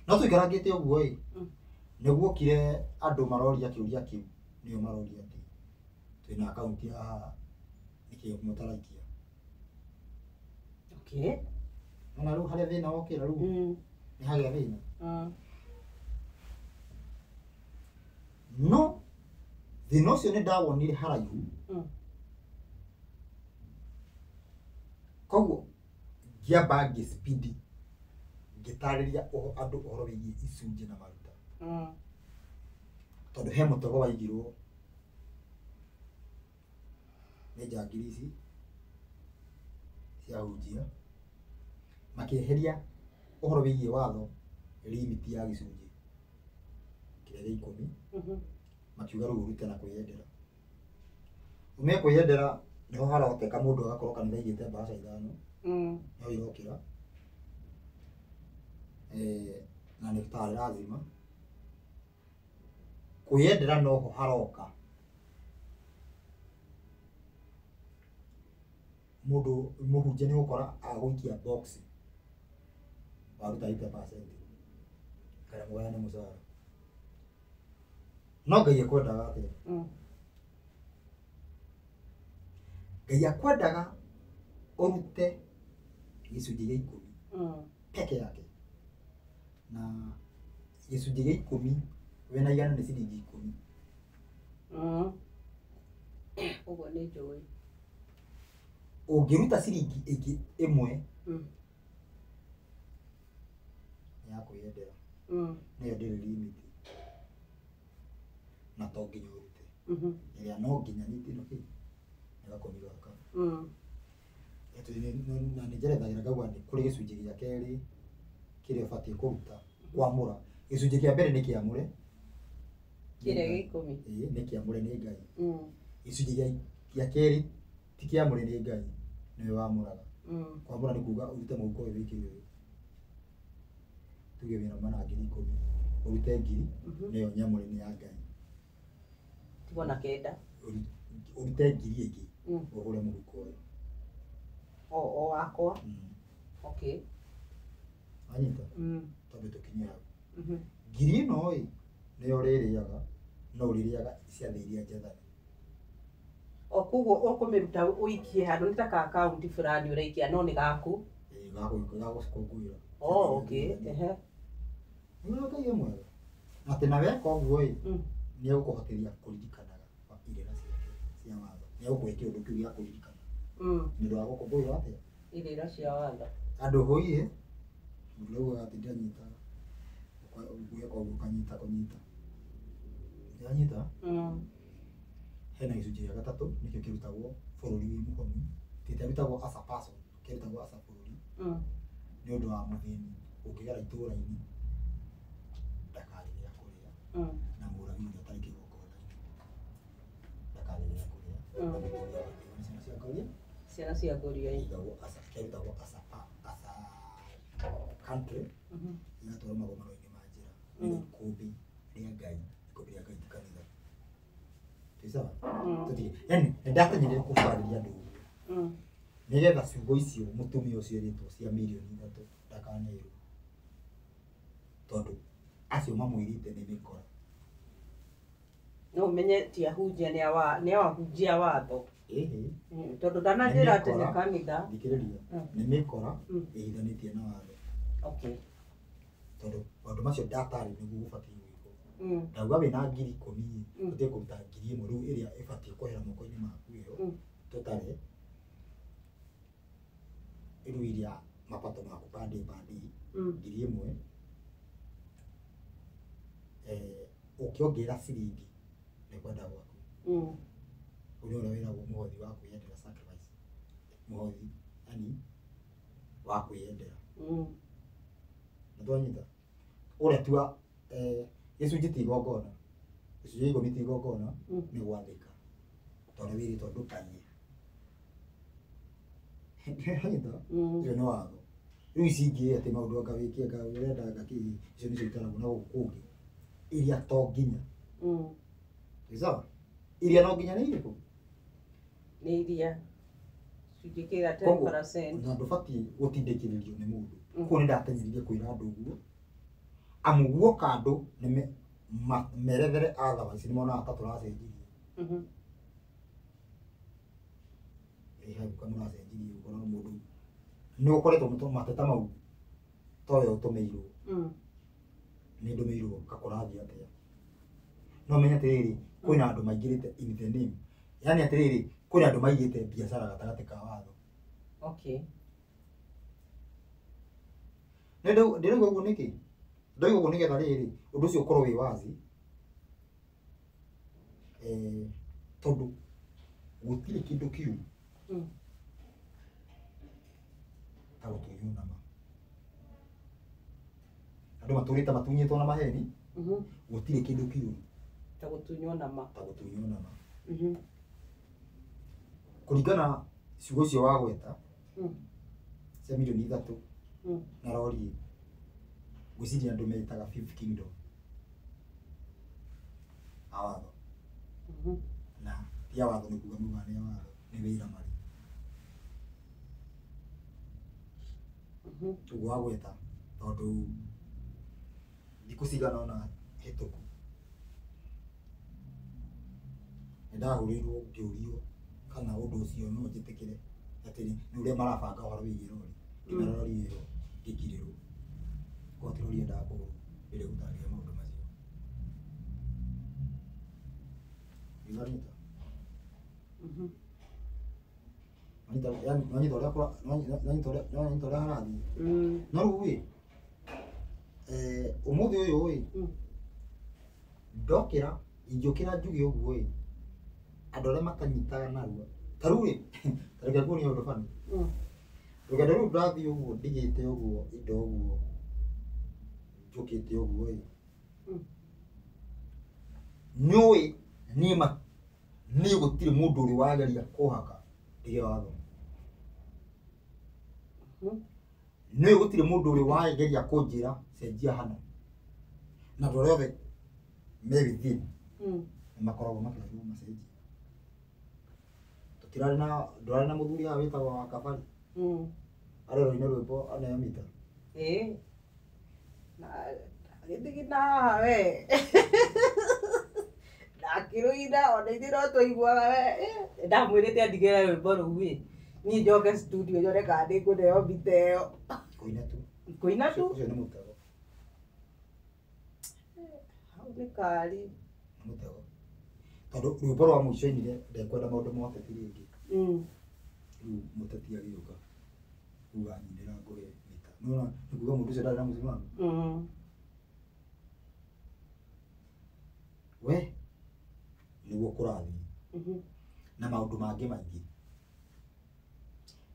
No tũikarangĩte ũguo ĩ, nĩguo kire andũ maroria kĩũria kĩu, nĩo maroria atĩ twĩna akaunti haha nĩkĩo mũtaraikia. Ona rĩu harĩa thĩna wokĩra rĩu nĩ hagĩa thĩna. No thĩna ũcio nĩ ndawonire haraihu. Koguo ngĩamba ngĩ-speed ngĩtarĩria andũ ũhoro wĩgiĩ icunjĩ na maruta. Tondũ he mũtego waigirwo nĩ njangiri ici cia hunjia makĩeheria ũhoro wĩgiĩ watho limit ya gĩcunjĩ kĩrĩa gĩa 10, makiuga rĩu ũrute na kwĩyendera. Ume kwĩyendera nĩho harahoteka mũndũ agakorwo kanitha aigĩte mbaca 5 no irokĩra na nĩ tarĩ lazima kwĩyendera noho haroka mũndũ mũhunjia nĩ gũkora agũikia box waruta 80% kana mũgayane mũcara. No Ngai ekwendaga atĩa? Ngai akwendaga ũrute gĩcunjĩ gĩa 10 peke yake, na gĩcunjĩ gĩa 10 wena igana nĩ ciringi 10. Ũguo nĩ njũĩ. Ũngĩruta ciringi ĩngĩ ĩmwe ya kwĩyendera nĩyo ndĩrĩ limit na to nginya ũrute ĩrĩa no nginya nĩtino kĩ nĩgakoni gaka na nĩ njerethagĩra ngauga nĩ kũrĩ gĩcunjĩ gĩa kerĩ kĩrĩa ũbatiĩ kũruta kwamũra. Gĩcunjĩ kĩa mbere nĩ kĩamũre kĩrĩa gĩkũmi nĩ kĩamũre nĩ Ngai. Gĩcunjĩ gĩa kerĩ ti kĩamũre nĩ Ngai, nĩwe wamũraga. Kwamũra nĩ kuuga ũrute mũhuko ũyũ wĩkĩre ũyũ, tuge wĩna mana 10,000 ũrute 1,000 nĩyo nyamũre nĩ ya Ngai. Tibona kenda Ũrute 1,000 ĩngĩ ũgũre mũhuko ũyũ o wakwa. Okay. Anyita tondũ tũkinyie hau 1,000 ĩno ĩ nĩyo ũrĩrĩaga, no ũrĩrĩaga ciathĩ iria njethani. O koguo ũkũmĩruta ũikie handũ nĩ ta ka akaunti fulani ũraikia no nĩ gaku. Gagũcikũngũĩra. Okay. Nĩ Ngai mwega. Atĩ na weka ũguo ĩ nĩ egũkũhotithia kũririkanaga irĩra ciake cia watho. Nĩ egũkũhe kĩũndũ kĩu gĩa kũririkana nĩ ũndũ wa gũkũngũĩra atĩa irĩra cia watho. Andũ hũi mũndũ rĩu agatinde anyitaga ũguo ũguo kanyita kũnyita yanyita. Hena gĩcunjĩ gĩa gatatũ nĩkĩo kĩrutagwo bũrũri wĩ mũhonu, kĩrutagwo as a person, kĩrutagwo as a bũrũri nĩ ũndũ wa mũthĩni ũngĩgera itũũra-inĩ ndakarĩrĩa kũrĩa na mũragi ũrĩa ũtarĩ kĩgongona-inĩ ndakarĩrĩa kũrĩa na mũtumia wake ciana cia ngũria kĩrutagwo as a country igatwarwo magomano-inĩ ma njĩra nĩ ikũmbĩ rĩa Ngai, ikũmbĩ rĩa Ngai ti kanitha. Sawa? Yani ndatenyerera kũbarĩria andũ nĩgetha ciugo icio mũtumia ũcio erĩtwo cia 3,000,000 ndakanĩrwo tondũ acio mamwĩrĩte nĩ mĩkora. No ũmenye ti ahunjia nĩ ahunjia watho. Tondũ ndananjĩra atĩ nĩ kanitha. Thikĩrĩria nĩ mĩkora ĩhithanĩtie na watho. Okay. Tondũ maũndũ macio ndatarĩ nĩguo ũbatiĩ gwĩkwo. Ndauga wĩna 10,000 ũthiĩ kũruta 1,000 rĩu ĩrĩa ĩbatiĩ kwehera moko-inĩ maku ĩyo tũtarĩ rĩu iria mapato maku bandi 1,000 ũkĩongerera ciringi nĩ kwenda gwaku. Ũrĩa ũrĩa wĩragwo mũhothi wa kwĩyendera sacrifice, mũhothi yani wa kwĩyendera. Nĩtwanyita ũrĩa tua gĩcunjĩ ti igongona, gĩcunjĩ 10 ti igongona nĩ gwathĩka tondũ wĩrĩtwo ndũkaiye. Nĩtwanyita ũcio nĩ watho. Rĩu ici ingĩ atĩ maũndũ anga wĩke anga ũrenda anga kĩĩ icio nĩcio itaragwo na gũkũ kũngĩ iria to nginya. Sawa? Iria no nginya nĩ irĩkũ? Nĩ iria gĩcunjĩ kĩa 10%. Na ndũbatiĩ gũtindĩkĩrĩrio nĩ mũndũ. Koguo nĩ ndatenyeririe kwĩra andũ ũguo amu guoka andũ nĩ merethere otherwise nĩ monaga ta tũracenjirie. Hau kamũracenjirie ũkora mũndũ nĩ ũkoretwo mateta mau towe ũtũmĩirwo nĩ ndũmĩirwo kakũrathi atĩa. No menye atĩrĩrĩ kwĩna andũ maingĩrĩte in the name, yani atĩrĩrĩ kwĩna andũ maigĩte biacara gatagatĩ ka watho. Okay. Ndĩrauga ũguo nĩkĩ? Ndauga ũguo nĩgetha rĩrĩ ũndũ ũcio ũkorwo wĩ wazi tondũ gũtirĩ kĩndũ kĩu ta gũtunywo nama. Andũ matũrĩte matunyĩtwo na maheni gũtirĩ kĩndũ kĩu ta gũtunywo nama. Kũringana ciugo icio wagweta cia 3,000,000 na rori gwĩciria andũ metaga 5th kingdom a watho na tia watho nĩ kuga muga nĩ watho nĩ wĩra marĩ. Ũguo wagweta tondũ thikũ cigana ona hĩtũku nĩ ndahũrĩirwo ngĩũrio kana ũndũ ũcio no njĩtĩkĩre atĩ nĩ ũrĩa marabanga ũhoro wĩgiĩ rori. Ngĩmera rori ĩyo ngĩkirĩrwo koti rori yendaga kũgũrwo ĩrĩa gũtarĩria maũndũ macio. igarita mhm yani tore kwa nani tore harathi no ruwi umuthi uyu wi ndokira injukira njuge uguo wi andu aria matanyitaga narua taru ri tareke kuoni undu fani rugendo ru ndathi uguo ndigite uguo indo uguo njukite uguo wi nyoi nima ni gutire mundu uri wageria kuhaka ndige watho ni gutire mundu uri wageria kunjira cenjia hana na ndorothe me within makoragwo makiru macenjia tutirari na muthuri ha witagwo wa kabari arero-inĩ rwĩmbo anayamita na gĩthigina we ndakiruina ona ithuĩ no tũiguaga we ndamwĩrĩte andigĩre rwĩmbo rũu ĩ niĩ njoke studio nyone kana nĩngũneo mbita ĩyo kũina tu ũcio nĩ mũtego hau nĩ kari mũtego tondũ rwĩmbo rwa mũico-inĩ ndekwenda maũndũ ma ũteti rĩngĩ rĩu mũteti agĩũka kuga nyindĩra ngũhe mita nĩwona nĩ kuga mũndũ ũcio ndarĩ na mũsimamo we nĩguo kũrathiĩ na maũndũ mangĩ maingĩ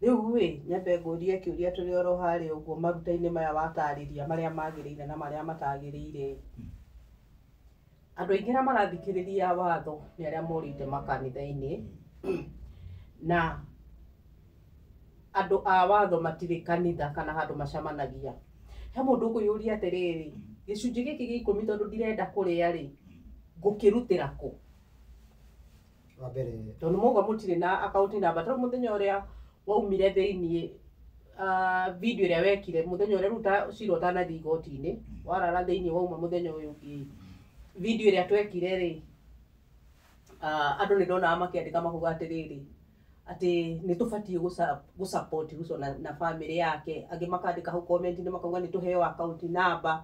rĩu ĩ nyambe ngũrie kĩũria tũrĩ oro harĩa ũguo maruta-inĩ maya watarĩria marĩa magĩrĩire na marĩa matagĩrĩire andũ aingĩ arĩa marathikĩrĩria watho nĩ arĩa morĩte makanitha-inĩ na andũ a watho matirĩ kanitha kana handũ macemanagia he mũndũ ũkũyũria atĩrĩrĩ gĩcunjĩ gĩkĩ gĩa 10 tondũ ndirenda kũrĩa rĩ ngũkĩrutĩra kũ wa mbere tondũ mauga mũtirĩ na account number tondũ mũthenya ũrĩa waumire thĩinĩ video ĩrĩa wekire mũthenya ũrĩa ruta cira ũtanathiĩ igoti-inĩ warara thĩinĩ wauma mũthenya ũyũ ũngĩ video ĩrĩa twekire rĩ andũ nĩ ndonaga makĩandĩka makuga atĩrĩrĩ atĩ nĩ tũbatiĩ gũsupport Ruto na family yake angĩ makandĩka hau comment-inĩ makauga nĩ tũheo account number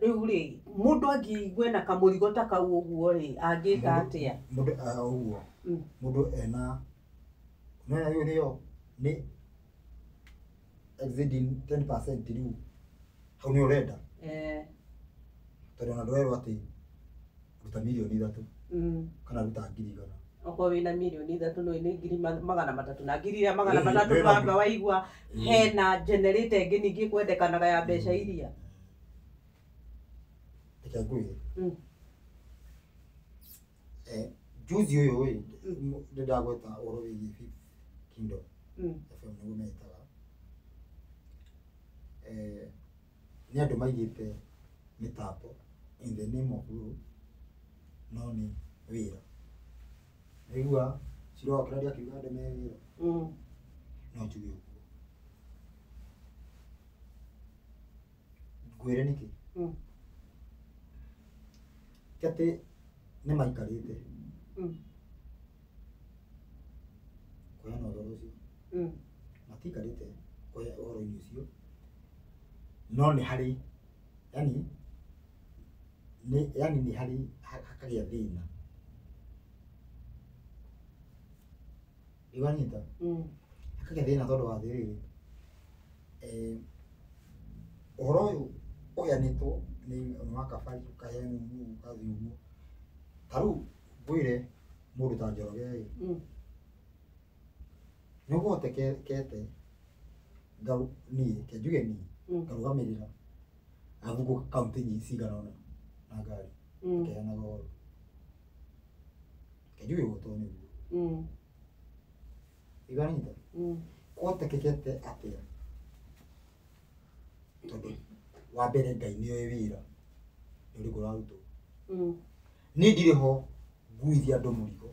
rĩu rĩ mũndũ angĩigua na kamũrigo ta kau ũguo rĩ angĩka atĩa mũndũ ũguo mũndũ ena nona hiyo nĩyo nĩ exceeding 10% rĩu hau nĩ ũrenda tondũ ona ndũrerwo atĩ ruta mirioni 3 kana ruta 100,000 okorwo wĩna mirioni 3 no nĩ 300,000 na 300,000 wamba waigua hena generator ĩngĩ ningĩ kwendekanaga ya mbeca iria ngwĩre juzi ũyũ ndĩndagweta ũhoro wĩgiĩ Kingdom FM nĩguo metaga nĩ andũ maigĩte mĩtambo in the name of rule no nĩ wĩra nĩgua Ciro Kĩraria akiuga andũ me wĩra no njuge ũguo ngwĩre nĩkĩ ti atĩ nĩ maikarĩte kũheana ũhoro ũcio matikarĩte kũhe ũhoro-inĩ ũcio no nĩ harĩ yani nĩ harĩ hakagĩa thĩna iwanyita hakagĩa thĩna tondũ wa thĩrĩrĩ ũhoro ũyũ ũheanĩtwo nĩ wa kabari ũkaheanwo nĩ ũgathiĩ ũguo ta rĩu ngwĩre mũndũ ta Njoroge nĩ ũhotekete niĩ ke njuge niĩ ngarũgamĩrĩra athungu kaunti cigana ũna na ngari akeheanaga ũhoro ke njuge ũguo tondũ nĩguo iganĩte kũhotekekete atĩa tondũ wa mbere Ngai nĩoĩ wĩra nĩ ũrĩkũ ũrarutwo niĩ ndirĩ ho nguithia andũ mũrigo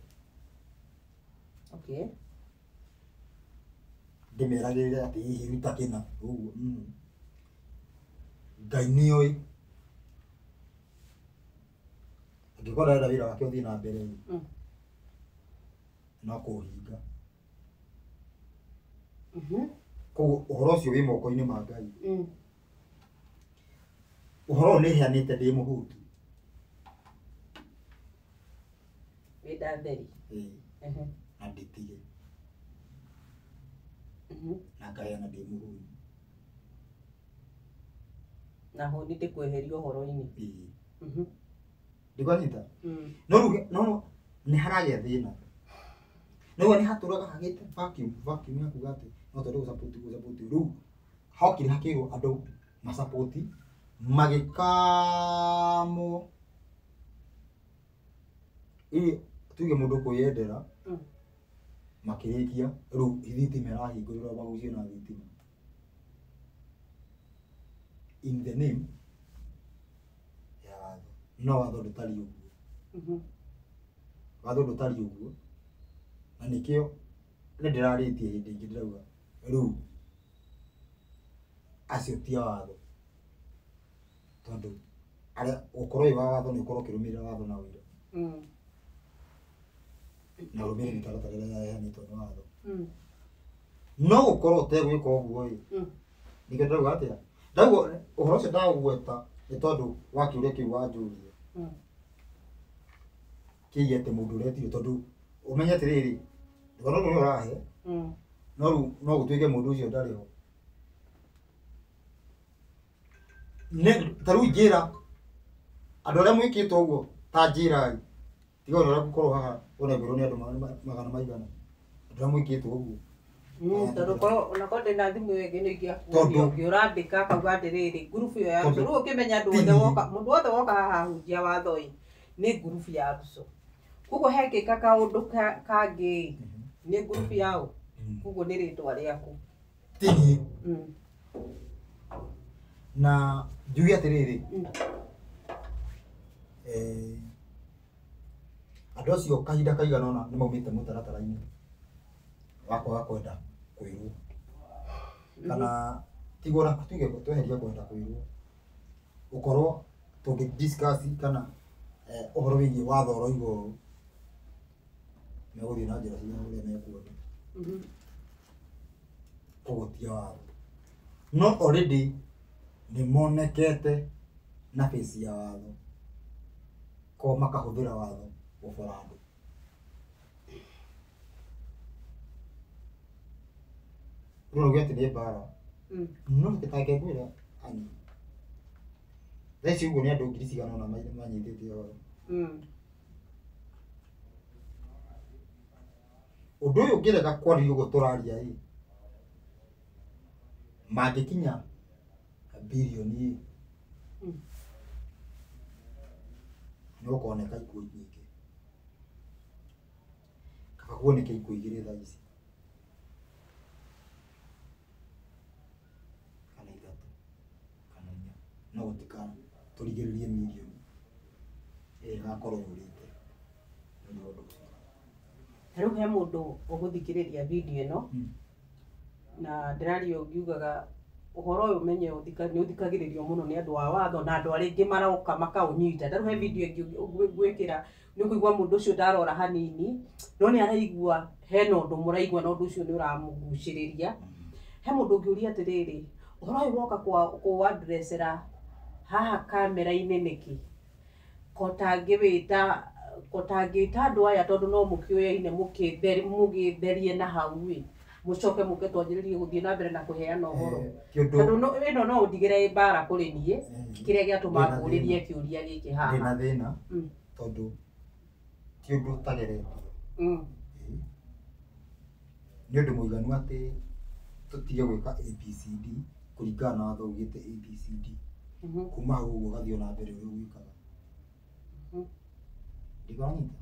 ndĩmeragĩrĩre atĩ hihi ruta kĩna ũguo Ngai nĩoĩ angĩkorwo ndarenda wĩra wake ũthiĩ na mbere no kũũhinga koguo ũhoro ũcio wĩ moko-inĩ ma Ngai ũhoro nĩ heanĩte ndĩ mũhutu Wenda theri. Na nditige. Na ngaya na ndĩ mũhũnu. Na ho nĩ ndĩkweheria ũhoro-inĩ. Ndĩkwanyita? No nĩ haragĩa thĩna. Nĩguo nĩ hatũraga hagĩte vacuum ya kuga atĩ no tondũ gũsupport rĩu hokire hakĩrwo andũ ma-support magĩkamwo tuge mũndũ kwĩyendera makĩrĩkia rĩu thitima ĩrahingũrĩrwo magucio na thitima in the name ya watho. No watho ndũtariĩ ũguo. Watho ndũtariĩ ũguo. Na nĩkĩo nĩndĩrarĩtie hĩndĩ ĩngĩ ndĩrauga rĩu acio ti a watho. Tondũ arĩa ũkorwo wĩ wa watho nĩ ũkorwo ũkĩrũmĩrĩra watho na ũira. Na ũrũmĩrĩre mĩtaratara ĩrĩa yaheanĩtwo nĩ watho. No gũkorwo ũtegwĩka ũguo ĩ, nĩkĩo ndĩrauga atĩa, ndauga ũhoro ũcio ndaũgweta nĩ tondũ wa kĩũria kĩu wanjũria kĩgiĩ atĩ mũndũ ũretirwo, tondũ ũmenye atĩrĩrĩ ndũgano rũrĩa ũrahe no rĩu no gũtuĩke mũndũ ũcio ndarĩ ho. Ta rĩu njĩra andũ arĩa mwĩkĩtwo ũguo ta njĩra tiga ũrĩa gũkorwo haha ũnengwerwo nĩ andũ magana maigana andũ arĩa mwĩkĩtwo ũguo. Tondũ onakorwo ndĩna thimũ ĩyo ĩngĩ nĩingĩakũria ũngĩũrandĩka akauga atĩrĩrĩ ngurubu ĩyo ya Russo. Rĩu ũkĩmenya mũndũ wothe woka haha ahunjia watho ĩ nĩ ngurubu ya Russo. Koguo hekĩka kaũndũ kangĩ nĩ ngurubu yao. Koguo nĩ rĩtwa rĩaku. Tiĩ. Na njuge atĩrĩrĩ andũ acio kahinda kaigana ũna nĩ maumĩte mũtaratara-inĩ wa kwaga kwenda kwĩrwo. Kana tigwo na tuge tweherie kwenda kwĩrwo. Ũkorwo tũngĩ discuss kana ũhoro wĩgiĩ watho ũroiga ũũ megũthiĩ na njĩra cia ũrĩa mekuona. Koguo ti a watho. No already nĩ monekete na face ya watho. Koguo makahũthĩra watho gũbora andũ. Rĩu uge atĩ nĩ mbara. No tũtangĩngwĩra ani. Thaa ici ũguo nĩ andũ ngiri cigana ũna manyitĩte ũhoro. Ũndũ ũyũ ũngĩrega kwaria ũguo tũraria ĩ mangĩkinya birioni nĩ gũkoneka ikuũ nyingĩ. Kaba kuoneke ikuũ igĩrĩ thaa ici kana ithatũ kana inya no gũtikana tũrigĩrĩrie mirioni ĩgakorwo yũrĩte nĩ ũndũ ũcio. Rĩu he mũndũ ũgũthikĩrĩria video ĩno na ndĩraria ũngiugaga ũhoro ũyũ ũmenye nĩ ũthikagĩrĩrio mũno nĩ andũ a watho na andũ arĩa angĩ maroka makaũnyita. Rĩu he video ĩngĩ gwĩkĩra nĩ ũkũigua mũndũ ũcio ndarora hanini no nĩ araigua hena ũndũ mũraigua na ũndũ ũcio nĩ ũramũgucĩrĩria. He mũndũ ũngĩũria atĩrĩrĩ ũhoro ũyũ woka kũandressera haha kamera-inĩ nĩkĩ? Kotangĩta andũ aya tondũ no mũkĩoyaine mũgĩtherie na hau ĩ mũcoke mũke twanjĩrĩrie gũthiĩ na mbere na kũheana ũhoro. Tondũ ĩno no ũndigĩre ĩ mbara kũrĩ niĩ kĩrĩa gĩatũma ngũrĩrie kĩũria gĩkĩ haha. Ndĩna thĩna tondũ ti ũndũ ũtageretio. Nĩ ũndũ mũiganu atĩ tũtige gwĩka ABCD kũringana na watho ugĩte ABCD. Kuma hau ũguo ũgathiĩ na mbere ũrĩa ũgwĩkaga. Ndĩkwanyita?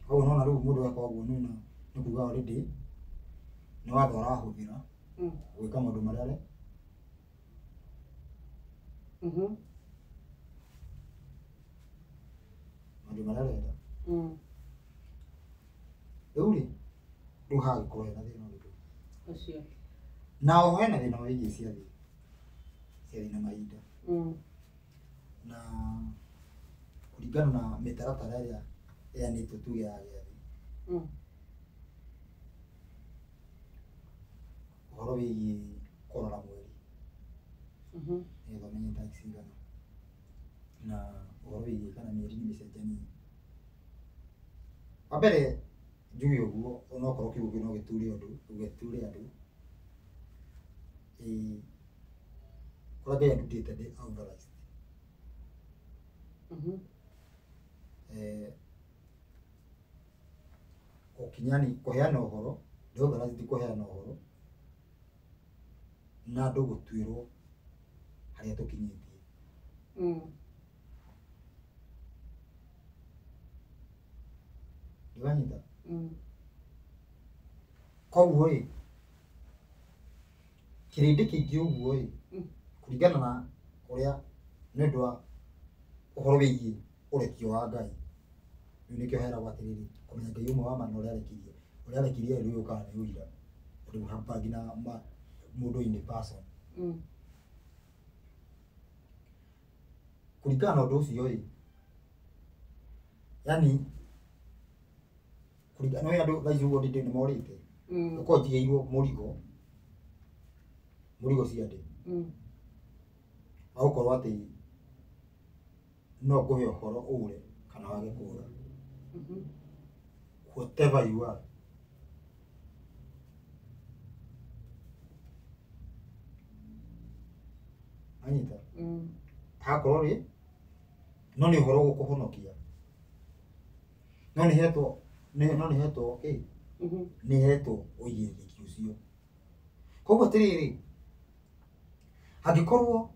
Koguo nona rĩu mũndũ eka ũguo nĩ kuga already nĩ watho arahũthĩra gwĩka maũndũ marĩa arenda. Rĩu rĩu hagĩkorwo hena thĩna ũrĩkũ? Na oho hena thĩna wĩgiĩ ciathĩ na mahinda. Na kũringana na mĩtaratara ĩrĩa ĩheanĩtwo tuge ya gĩathĩ ũhoro wĩgiĩ kũrora mweri nĩgetha ũmenye tarĩki cigana na ũhoro wĩgiĩ kana mĩeri nĩ mĩcenjanie Wambere njuge uguo ona okorwo kiugo kĩu no gĩture andũ kũrĩa Ngai andutĩte ndĩ authorized. Gũkinyani kũheana ũhoro ndĩ authorized kũheana ũhoro na andũ gũtuĩrwo harĩa tũkinyĩtie. Ndĩranyita? Koguo ĩ kĩrĩndĩ kĩingĩ ũguo ĩ kũringana na ũrĩa nĩ ũndũ wa ũhoro wĩgiĩ ũrekio wa Ngai. Rĩu nĩkĩo heragwo atĩrĩrĩ kũmenya Ngai ũmwe wa ma na ũrĩa arekirie rĩu ũkaga nĩ ũira ũndũ hapa nginya mũndũ in person. Kũringana na ũndũ ũcio ĩ yani kũringana na andũ thaa ici ũguo ndĩ nĩmorĩte ũkorwo njigĩirwo mũrigo cia ndĩ wa gũkorwo atĩ no ngũhe ũhoro ũre kana wage kũra whatever you are. Anyita? Hakorwo rĩ no nĩ ũhoro gũkũhonokia no nĩ hetwo nĩ hetwo ũigĩrĩrĩki ũcio. Koguo atĩrĩrĩ hangĩkorwo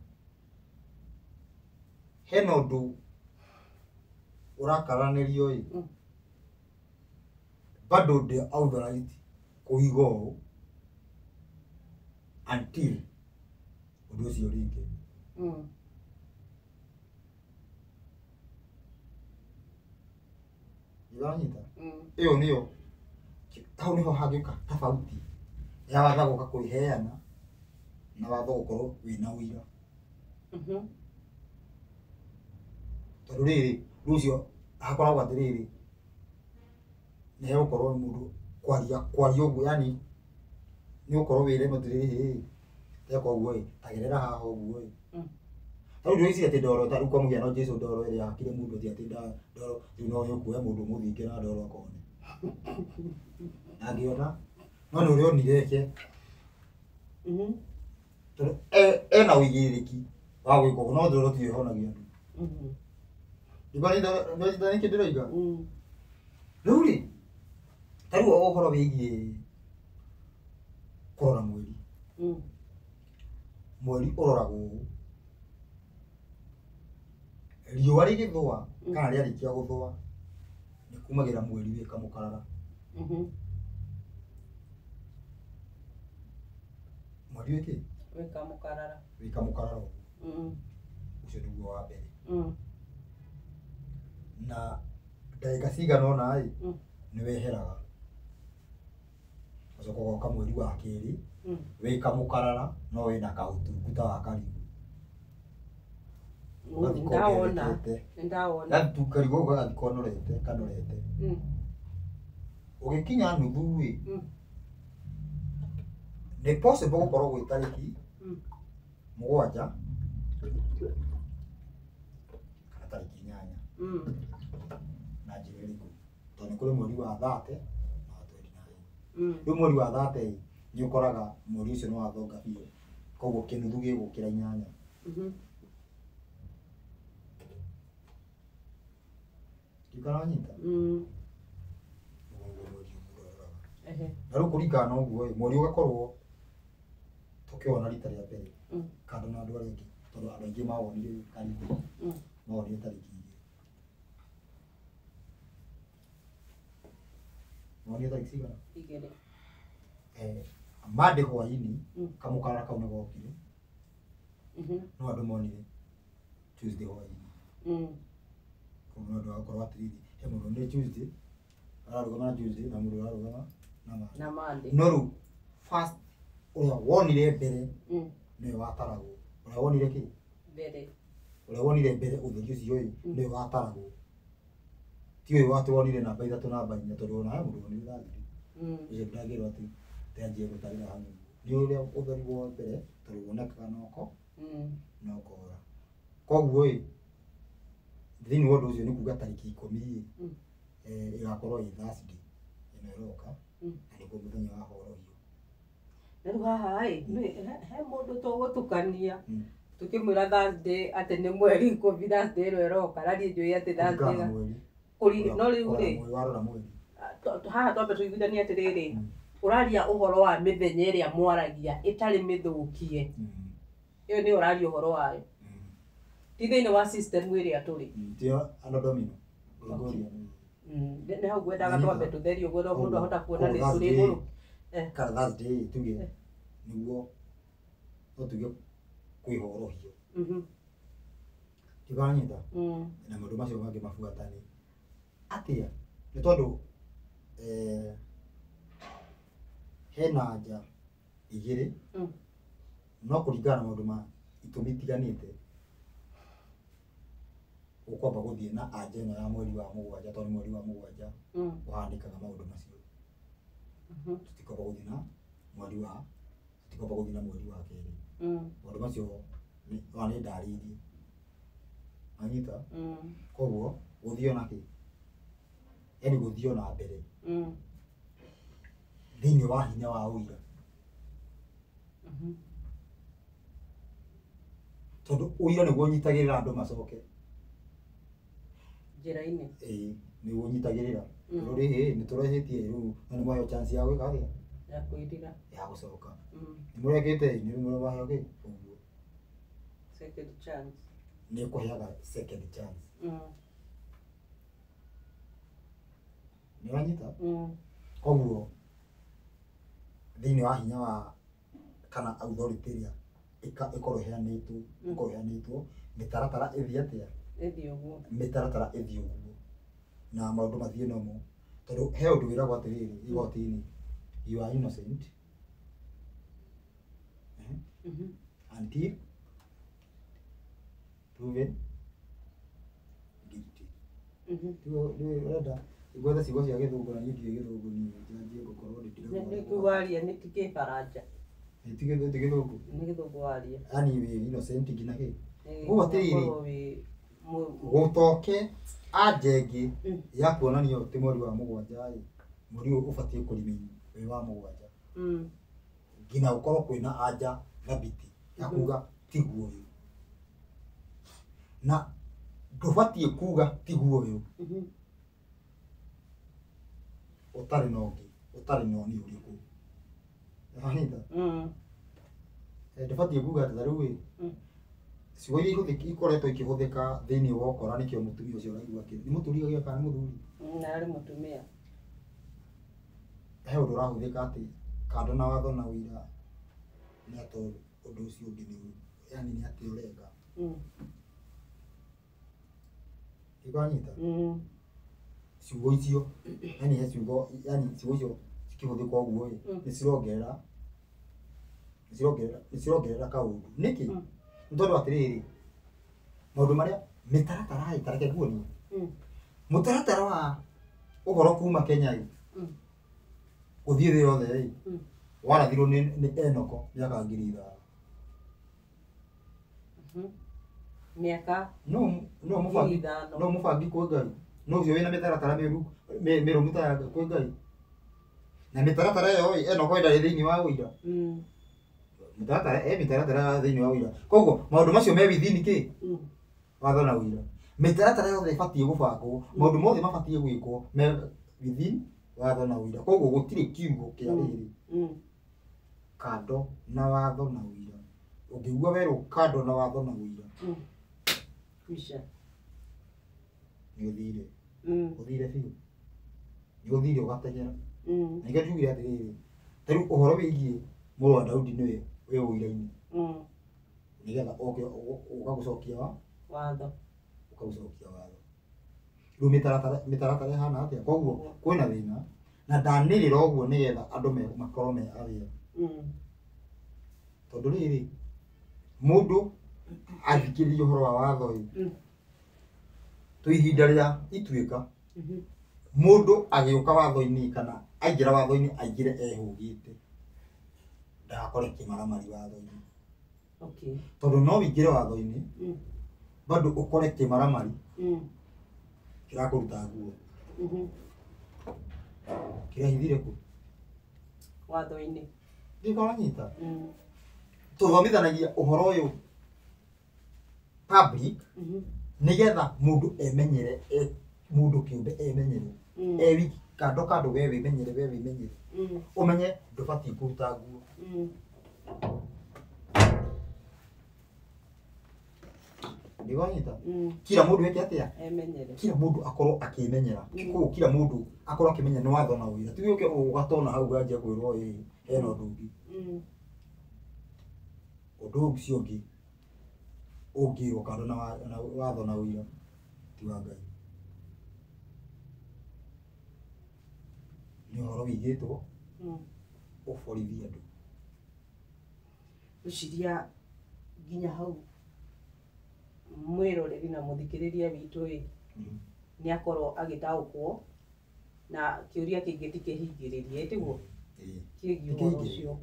hena ũndũ ũrakaranĩrio ĩ bado ndĩ authorized kũiga ũũ until ũndũ ũcio rĩngĩ. Ndĩranyita? Ĩyo nĩyo hau nĩho hangĩũka tofauti ya watho gũka kwĩheana na watho gũkorwo wĩna ũira. Tondũ rĩrĩ rũcio hakoragwo atĩrĩrĩ nĩ hegũkorwo mũndũ kwaria ũguo yani nĩ ũkorwo wĩre atĩrĩrĩ teka ũguo ĩ tagerera haha ũguo ĩ rĩu ndũreciria atĩ ndoro ta rĩu kwa mũhiano Jesũ ndoro ĩrĩa yakire mũndũ ti atĩ ndoro rĩu no ũkuoya mũndũ mũthinge na ndoro akone angĩona no nĩ ũrĩa onire eke tondũ ena ũigĩrĩrĩki wa gwĩka ũguo no ndoro tiyo ĩhonagia andũ. Ndĩranyita nĩkĩ ndĩroiga? Rĩu rĩ ta rĩu ũhoro wĩgiĩ kũrora mweri ũroragwo ũũ riũa rĩgĩthũa kana rĩarĩkia gũthũa nĩ kumagĩra mweri wĩkamũkarara. Mweri wĩkĩ? Wĩkamũkarara ũguo ũcio nĩguo wa mbere. Na ndagĩka cigana ũna ĩ nĩ weheraga ũcoka ũgoka mweri wa kerĩ wĩkamũkarara no wĩna kaũtungu ta wa karigũ. Karigũ gagathiĩ kanorete ũgĩkinya nuthu ĩ nĩ possible gũkorwo gwĩ tarĩki 7 kana tarĩki 8 na njĩra ĩrĩkũ tondũ nĩ kũrĩ mweri wa 30 na wa 29. Rĩu mweri wa 30 nĩ ũkoraga mweri ũcio nĩ wathonga biũ koguo kĩnuthu gĩgũkĩra 8. Ndĩkaranyita? Na rĩu kũringana na ũguo mweri ũgakorwo tũkĩwona rita rĩa mbere kando na andũ arĩa angĩ tondũ andũ aingĩ mawonire karigũ mawonire tarĩki 2. Mawonire tarĩki cigana? 2. Monday hwaĩ-inĩ kamũkarara kau nĩ gokire no andũ monire Tuesday hwaĩ-inĩ. Koguo no andũ agakorwo atĩrĩrĩ he mũndũ nĩ Tuesday ararũgama na Tuesday na mũndũ ararũgama na Monday. No rĩu first ũrĩa wonire mbere nĩwe wataragwo. Ũrĩa wonire kĩ? Mbere. Ũrĩa wonire mbere ũtheri ũcio ĩ nĩwe wataragwo. Ti ũyũ atĩ wonire namba 3 namba 4 tondũ ona he mũndũ wonire thaa 2. Ũcio ndagĩrwo atĩ ndanjie gũtarĩra hanyu. Nĩ ũrĩa ũtheri wa mbere tondũ wonekaga na ũkora. Koguo ĩ thĩinĩ wa ũndũ ũcio nĩ kuga tarĩki 10 igakorwo i Thursday ino iroka na niguo muthenya wa horohio. Na rĩu haha he mũndũ tũgũtukania tukimwĩra Thursday atĩ nĩ mweri 10 Thursday ĩno ĩroka na niĩ njũĩ atĩ Thursday no rĩu rĩ warora mweri haha twambe tũiguithanie atĩrĩrĩ ũraria ũhoro wa mĩthenya ĩrĩa mwaragia ĩtarĩ mĩthũkie ĩyo nĩ ũraria ũhoro wayo ti thĩinĩ wa system ĩrĩa tũrĩ tio ano domino nĩ hau ngwendaga twambe tũtherie ũguo mũndũ ahota kuona nĩ tũrĩ igũrũ kana Thursday tuge niguo no tuge kwĩhorohio kĩbanyita na maũndũ macio mangĩ mabuatani atĩa nĩ tondũ hena nja igĩrĩ no kũringana na maũndũ ma itũmi itiganĩte ũkwamba gũthiĩ na anja ĩno ya mweri wa mũgwanja tondũ mweri wa mũgwanja ũhandĩkaga maũndũ macio tutikwamba gũthiĩ na mweri wa mweri wa kerĩ maũndũ macio nĩ ndarĩirie anyita koguo gũthiĩ na kĩ yani gũthiĩ na mbere thĩinĩ wa hinya wa ũira tondũ ũira nĩguo ũnyitagĩrĩra andũ macoke njĩra-inĩ nĩguo ũnyitagĩrĩra rĩrĩ nĩ tũrehĩtie rĩu na nĩ mwayo chance ya gwĩka atĩa ya kwĩrira ya gũcoka nĩ mũrekĩte nĩ mũraheo kĩ ũguo second chance nĩ kũheaga second chance nĩ wanyita koguo thĩinĩ wa hinya wa kana authority ĩrĩa ĩkorwo ĩheanĩtwo mĩtaratara ĩthiĩ atĩa mĩtaratara ĩthiĩ ũguo na maũndũ mathiĩ nomo tondũ he ũndũ wĩragwo atĩrĩrĩ igoti-inĩ you are innocent until proven guilty. Urenda igwetha ciugo cia gĩthũngũ na niĩ ndiũĩ gĩthũngũ niĩ gũkorwo nĩ kuwaria nĩ ti kĩbaranja nĩ ti gĩthũngũ nĩ gĩthũngũ waria yani wĩ innocent nginya kĩ ũguo atĩrĩrĩ gũtoke anja ĩngĩ ya kuonanio ti mweri wa mũgwanja mweri ũyũ ũbatiĩ kũrĩmĩnywo wĩ wa mũgwanja nginya gũkorwo kwĩna anja thabiti ya kuga tiguo ũyũ na ndũbatiĩ kuga tiguo ũyũ ũtarĩ na ũngĩ ũtarĩ na ũni ũrĩkũ ndũbatiĩ kuga atĩ rĩu ciugo iria ikoretwo ikĩhũthĩka thĩinĩ wa ũkora nĩkĩo mũtumia ũcio ũraigua kĩ nĩ mũtumia kana nĩ mũthuri na arĩ mũtumia he ũndũ ũrahũthĩka atĩ kando na watho na ũira nĩ atĩ ũndũ ũcio ũngĩ nĩ yani nĩ atĩ ũrenga ikanyita ciugo icio yani he ciugo yani ciugo icio cikĩhũthĩka ũguo nĩ cirongerera kaũndũ nĩkĩ nĩ tondũ atĩrĩrĩ maũndũ marĩa mĩtaratara itareke kuonia mũtaratara wa ũhoro kuma Kenya gũthiĩ thĩ yothe warathirwo nĩ Enoko mĩaka 5,000 mĩaka no mũbangi kwĩ Ngai no ũcio wĩna mĩtaratara mĩrũmu ta kwĩ Ngai na mĩtaratara ĩyo Enoko ndarĩ thĩinĩ wa ũira mĩtaratara thĩinĩ wa ũira koguo maũndũ macio me within kĩ watho na ũira mĩtaratara yothe ĩbatiĩ gũbangwo maũndũ mothe mabatiĩ gwĩkwo me within watho na ũira koguo gũtirĩ kiugo kĩa rĩrĩ kando na watho na ũira ũngĩigua werũ kando na watho na ũira nĩ ũthire biũ nĩ ũthire ũgateng'era na nĩkĩo njugire atĩrĩrĩ ta rĩu ũhoro wĩgiĩ mũrũ wa Daudi nĩwe wĩ ũira-inĩ nĩgetha ũgagũcokia watho rĩu mĩtaratara ĩhana atĩa koguo kwĩna thĩna na ndanĩrĩra ũguo nĩgetha andũ makorwo me aware tondũ rĩrĩ mũndũ athikĩrĩria ũhoro wa watho twĩ ihinda rĩa ituĩka mũndũ agĩũka watho-inĩ kana aingĩra watho-inĩ aingĩre ehũgĩte ndagakore kĩmaramari watho-inĩ tondũ no wĩingĩre watho-inĩ bado ũkore kĩmaramari kĩrakũruta nguo Kĩrĩa hithire ku watho-inĩ ndikonyita tuthomithanagia ũhoro ũyũ public nigetha mundu emenyere mundu kiumbe emenyere wiki kando we wimenyere umenye ndubati kuruta nguo ndiwanyita kila mundu weke atia emenyere kila mundu akorwo akimenyera kiko kila mundu akorwo akimenya ni watho na wira ti uke ugatona hau ganje kwirwo eno ndungi undu ucio ungi ungirwo kando na watho na wira ti wa Ngai ni horo wigitwo uborithia andu uciria nginya hau mwiroreri na muthikiriria witu ni akorwo agitaukwo na kiuria kingi tikihingiririe tiguo kigi uhoro ucio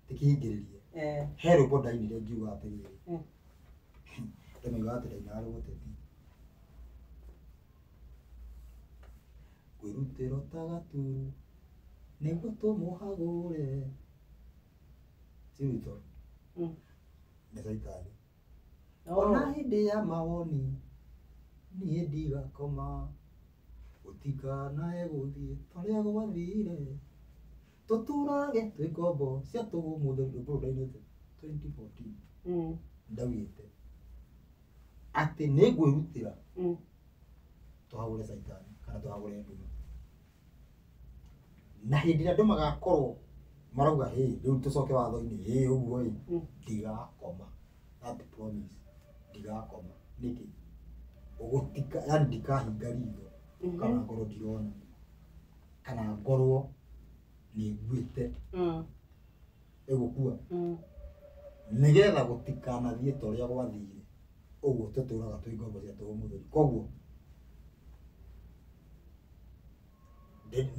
tikihingiririe he rwimbo ndainire ngiuga atiriri ndamaiga atiri na ruguteti kwirutiro ta gaturu niguo tumuhagure ciwito nĩ Saitani ona hĩndĩ ya mawoni niĩ ndigakoma gũtikanae gũthiĩ torĩa gwathire tũturage twĩ ngombo cia tũgũ mũthĩ rwĩmbo-inĩ 2014 ndaugĩte atĩ nĩ ngwĩrutĩra tũhagũre Saitani kana tũhagũre nduma na hĩndĩ ĩrĩa andũ magakorwo marauga rĩu tũcoke watho-inĩ ũguo ndigakoma that promise ndigakoma niki ugutika yani ndikahinga ritho kana ngoro ndirona kana ngorwo ni ngwite egukua nigetha gutikanathie toria gwathire uguo tuturaga twi ngombo cia tugu muthuri koguo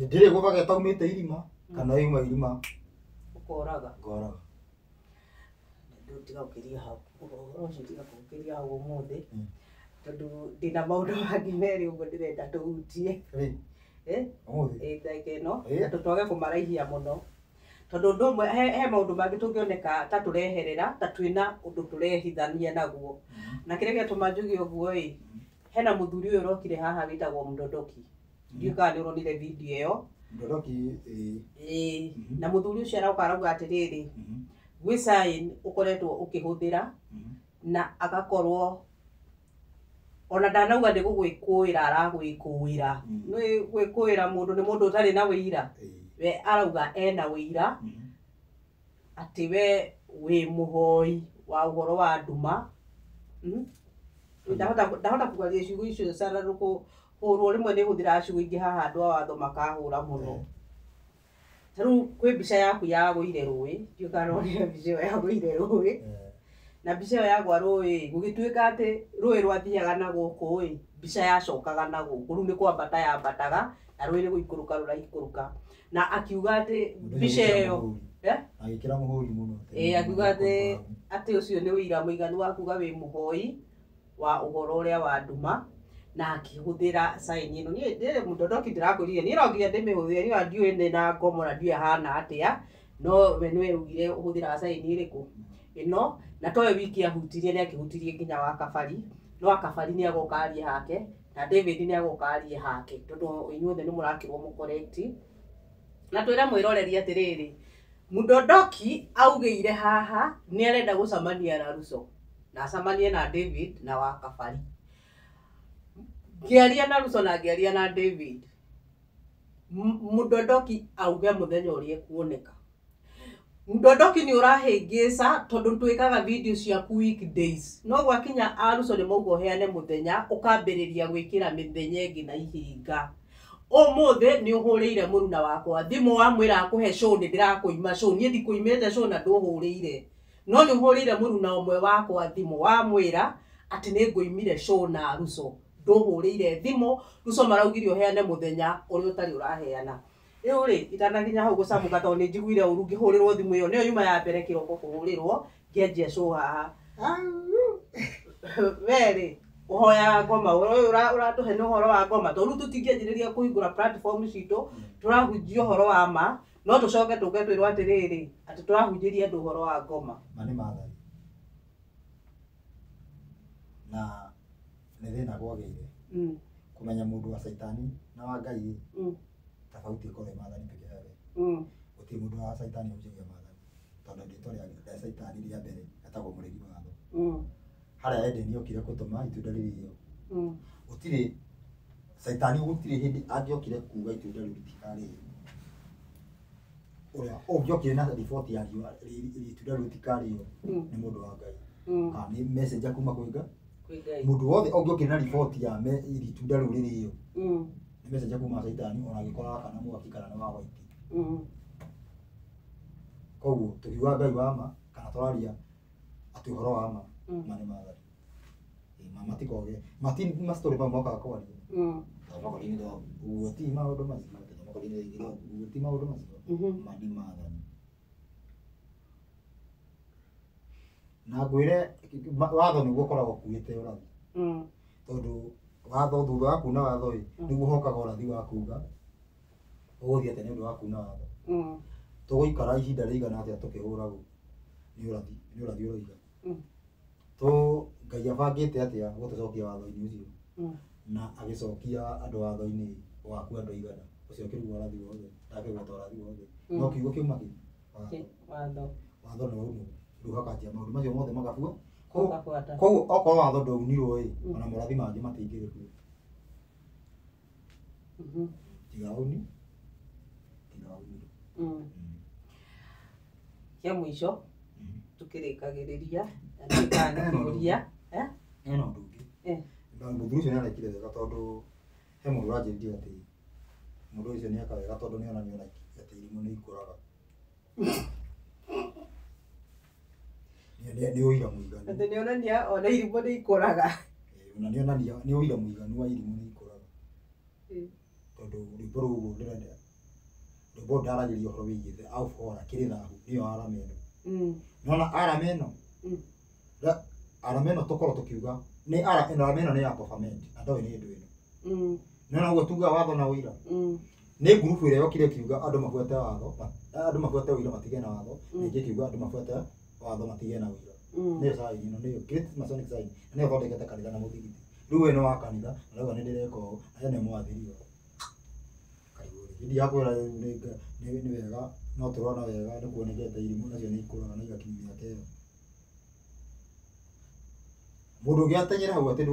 ndire gubage taumite irima kana yuma irima ukoraga ngoraga ndutiga ukiria hau ucio tiga kukiria hau umuthi tondu ndina maundu mangi meri uguo ndirenda tuhutie ndagika ino na twage kumaraihia muno tondu undu umwe he maundu mangi tungioneka ta tureherera ta twina undu turehithania naguo na kiria giatuma njuge uguo hena muthuri uyu rokire haha witagwo Mndondoki ndiuka ni uronire video iyo Mndondoki na muthuri ucio arauga atiriri gwi sign ukoretwo ukihuthira na agakorwo ona ndanauga ndi gugwikuira aragwikuira ni gwikuira mundu ni mundu utari na wira we arauga ena wira ati we wi muhoi wa uhoro wa nduma ndahota kugaria ciugo icio sana ruko urwo rimwe ni huthira ciugo ingi haha andu a watho makahura muno taru kwi mbica yaku yagwire rui ndiukanone mbica ĩyo yagwire rui na mbica ĩyo yagwa rui gugituika ati rui rwathiaga na guku mbica yacokaga na guku riu ni kwambata yambataga na rui ni guikuruka ruraikuruka na akiuga ati mbica ĩyo agikira muhuri muno akiuga ati ucio ni wira muiganu wa kuga wi muhoi wa uhoro uria wa nduma na akihuthira sign ino ni ndire Mndondoki ndirakwirire ni rogiria ndimihuthiria ni andiu ene na ngomo na ndiu hana atia no we niwe ugire uhuthira sign iriku ino na towe wiki ahutirie ni akihutirie nginya wa Kabari no Kabari ni agokarie hake na David ni agokarie hake tondu inyuothe ni murakirwo mu correct na twira mwiroreri atiriri Mndondoki augeire haha ni arenda gucamania na Russo na acamanie na David na wa Kabari ngiaria na Russo na ngiaria na David Mndondoki auge muthenya uria kuoneka Mndondoki ni urahingica tondu twikaga video ciaku weekdays no gwakinya a Russo ni maugo heane muthenya ukambiriria gwikira mithenya ingi na ihinga umuthi ni uhurire muruna wakwa thimu wamwira akuhe show ni ndirakuima show ni ndikuimete show na nduhurire no ni uhurire muruna umwe wakwa thimu wamwira ati ni nguimire show na Russo nduhurire thimu Russo maraugirio heane muthenya uri utari uraheana riu ri itanaginya hau gucamuka tondu ni njiguire uru ngihurirwo thimu iyo niyo yuma ya mbere kiroko kuhurirwo ngianjia show haha weri uhoya ngoma uratuhe no horo wa ngoma tondu tutingĩanjĩrĩria kũhingũra platform citũ turahunjia horo wa ma no tucoke tuke twirwo atiriri ati turahunjĩria andũ horo wa ngoma mani mathari na nĩ thĩna gwagĩire kumenya mũndũ wa Saitani na wa Ngai tofauti ĩkorwo mathari peke yake gũtirĩ mũndũ wa Saitani ũnjagia mathari tondũ rĩtwa rĩa Saitani rĩa mbere etagwo mũregi watho harĩa Edeni okire gũtũma itunda rĩrĩo gũtirĩ Saitani gũtirĩ hĩndĩ angĩokire kuga itunda rĩu rĩtikarĩo ũrĩa ũngĩokire na report ya itunda rĩu rĩtikarĩo nĩ mũndũ wa Ngai kana nĩ messenger kuma kwĩ Ngai mũndũ wothe ũngĩokire na report ya itunda rĩu rĩrĩo nĩ messenger kuma Saitani ona agĩkora kana mwaki kana nĩ wa white koguo tũkiuga Ngai wa ma kana tũraria atĩ ũhoro wa ma mani mathari matikoge mastori ma moka kwaria makorini ndo uti maũndũ macio makorini ingiro uti maũndũ macio mani mathari na ngwĩre watho nĩguo ũkoragwo kuĩte ũrathi tondũ watho thutha wa kuna watho nĩguo hokaga ũrathi wa kuga ũgũthiĩ atĩ nĩ ũndũ wa kuna watho tũgũikara ihinda rĩigana atĩa tũkĩhũragwo nĩ ũrathi ũroiga Ngai abangĩte atĩa gũtũcokia watho-inĩ ũcio na agĩcokia andũ watho-inĩ waku andũ igana ũcio kĩrugwo ũrathi wothe ndakĩgweta ũrathi wothe no kiugo kĩuma kĩ watho nĩ waunwo rĩu hakanjia maũndũ macio mothe magabua koguo okorwo watho ndaunirwo ona mũrathi mangĩ matingĩrĩ kuo tiga uni kia mũico tukĩrĩkagĩrĩria nĩkũria no ndũngĩ mũndũ ũcio nĩ arekire wega tondũ he mũndũ ũranjĩrire atĩ mũndũ ũcio nĩ eka wega tondũ nĩ onanio atĩ irimũ nĩ ikũraga nĩ ũira mũiganu atĩ nĩ onania ona irimũ nĩ ikũraga na nĩ onania nĩ ũira mũiganu wa irimũ nĩ ikũraga tondũ rwĩmbo rũu ũguo ndĩrenda rwĩmbo ndaragĩria ũhoro wĩgiĩ aufora kĩrĩ thahu nĩyo arama ĩno nĩona arama ĩno tũkorwo tũkiuga nĩ arama ĩno nĩ ya government na ndoĩ nĩ ndũ ĩno nĩona ũguo tuga watho na ũira nĩ ngurubu ĩrĩa yokire kiuga andũ mabuate watho andũ mabuate ũira matige na watho ningĩ kiuga andũ mabuate watho matige na ũira nĩ sign ĩno nĩyo Great Masonic sign nĩyo thondekete kanitha na mũthigiti rĩu ĩno wa kanitha na rĩu nĩ ndĩreka ũũ aya nĩ mwathiri wao kaigũrĩ hĩndĩ ya kwĩra nĩ wega no tũrona wega nĩ kuonekete irimũ nacio nĩ ikũraga na igakinyia mĩaka ĩyo mũndũ ũngĩ atenyera hau atĩ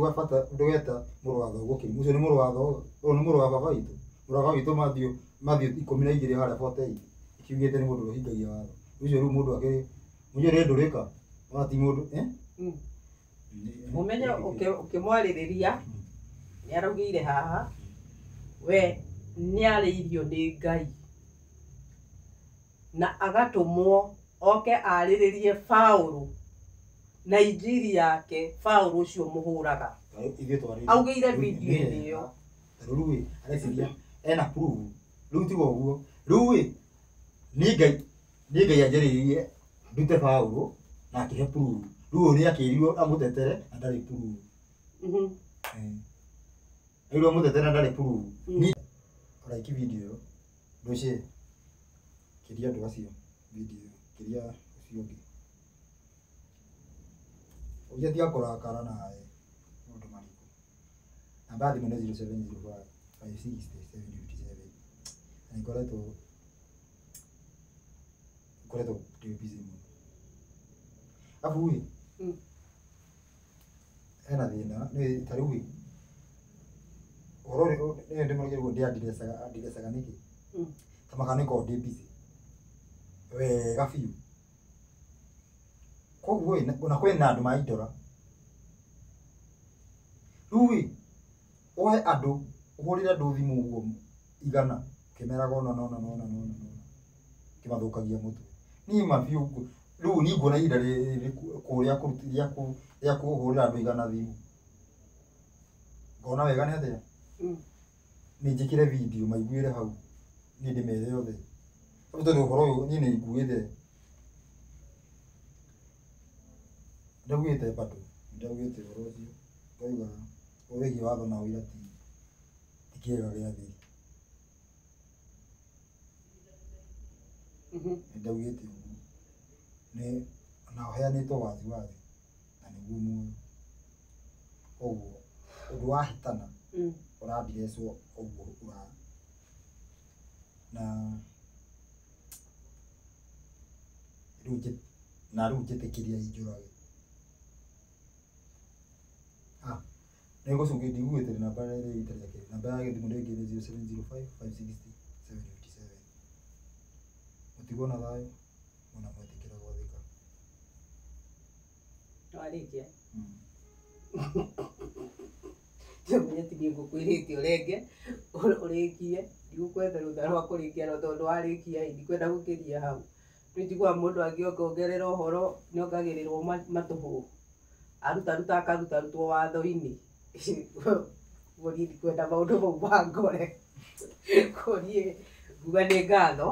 ndũgeta mũrũ wa thoguo kĩrimũ ũcio nĩ mũrũ wa thoguo ũyũ nĩ mũrũ wa baba witũ mũrũ wa baba witũ Matthew 12 harĩa 48 ikiugĩte nĩ mũndũ ũhingagia watho ũcio rĩu mũndũ akĩrĩ mũnyo nĩ ndũrĩka wati mũndũ ũmenye ũkĩmwarĩrĩria nĩ araugĩire haha we nĩ arĩirio nĩ Ngai na agatũmwo oke arĩrĩrie Paũlũ na injiri yake Paũlũ ũcio mũhũraga augĩire video-inĩ ĩyo rĩu areciria ena proof rĩu tiga ũguo rĩu nĩ Ngai anjarĩirie ndute Paũlũ na akĩhe proof rĩu nĩ akĩrirwo amũtetere na ndarĩ proof rĩu amũtetere na ndarĩ proof like video ndocie kiria ndo acio video kiria ucio ngi uja dia kurakara nae mundu mariko namba thimũ nĩ 0705 567 nikoretwo ndĩ busy mũno afu ena thĩna nĩ ta rĩu ũhoro nĩ ndĩmũrĩgĩrwo ndirecaga nĩkĩ kama nĩko ndĩ busy wega biũ koguo ona kwĩna andũ maindora rĩu ohe andũ ũhũrĩre andũ thimũ ũguo igana kĩmeraga ona kĩmathũkagia mũtwe niĩ mabiũ rĩu niĩ nguona ihinda kũrĩa kũrutithia kũhũrĩra andũ igana thimũ ngona wega nĩ atĩa nĩ njĩkĩre video maiguĩre hau niĩ ndĩmere yothe tondũ ũhoro ũyũ niĩ nĩ nguĩte ndaugĩte bado ndaugĩte ũhoro ũcio koiga wĩgiĩ watho na ũira ti kĩega gĩa thĩ. Ndaugĩte ũguo nĩ na ũheanĩtwo waziwazi na nĩguo muoyo. Ũguo ũndũ wahĩtana ũrandirecwo ũguo ũra na rĩu njĩtĩkĩria ingĩũrage. Nĩngũcũngĩ ndigugĩte namba ĩrĩa ĩtarĩ ya kerĩ. Namba ya thimũ rĩngĩ nĩ 0705 560 757. Mũtigwo na thayũ mũna mwĩtĩkĩra gwathĩka. Warĩkia? Nĩmenye ti niĩ ngũkwĩrĩte ũrenge ũrĩkie, ndigũkwetha rũtha rwa kũrĩkia no tondũ warĩkia ndikwenda gũkĩria hau. Rĩu njiguaga mũndũ angĩongerera ũhoro nĩongagĩrĩrwo matũhũ, arutaruta akarutwo watho-inĩ. Ũguo niĩ ndikwenda maũndũ mau mangore. Koguo niĩ nguga nĩ ngatho.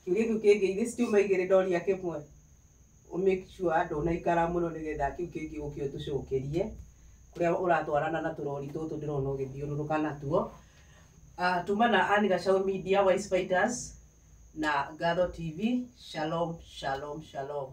Kĩũria kĩu kĩngĩ ithe citiuma igĩrĩ ndoria kĩmwe, make sure ndũnaikara mũno nĩgetha kĩu kĩngĩ ũke ũtũcokerie kũrĩa ũratwarana na tũrori tũtũ ndĩrona ũgĩthiũrũrũka natuo. Tuma na Anne Gacaũ Media, Wise Fighters na Ngatho TV. Shalom, shalom, shalom.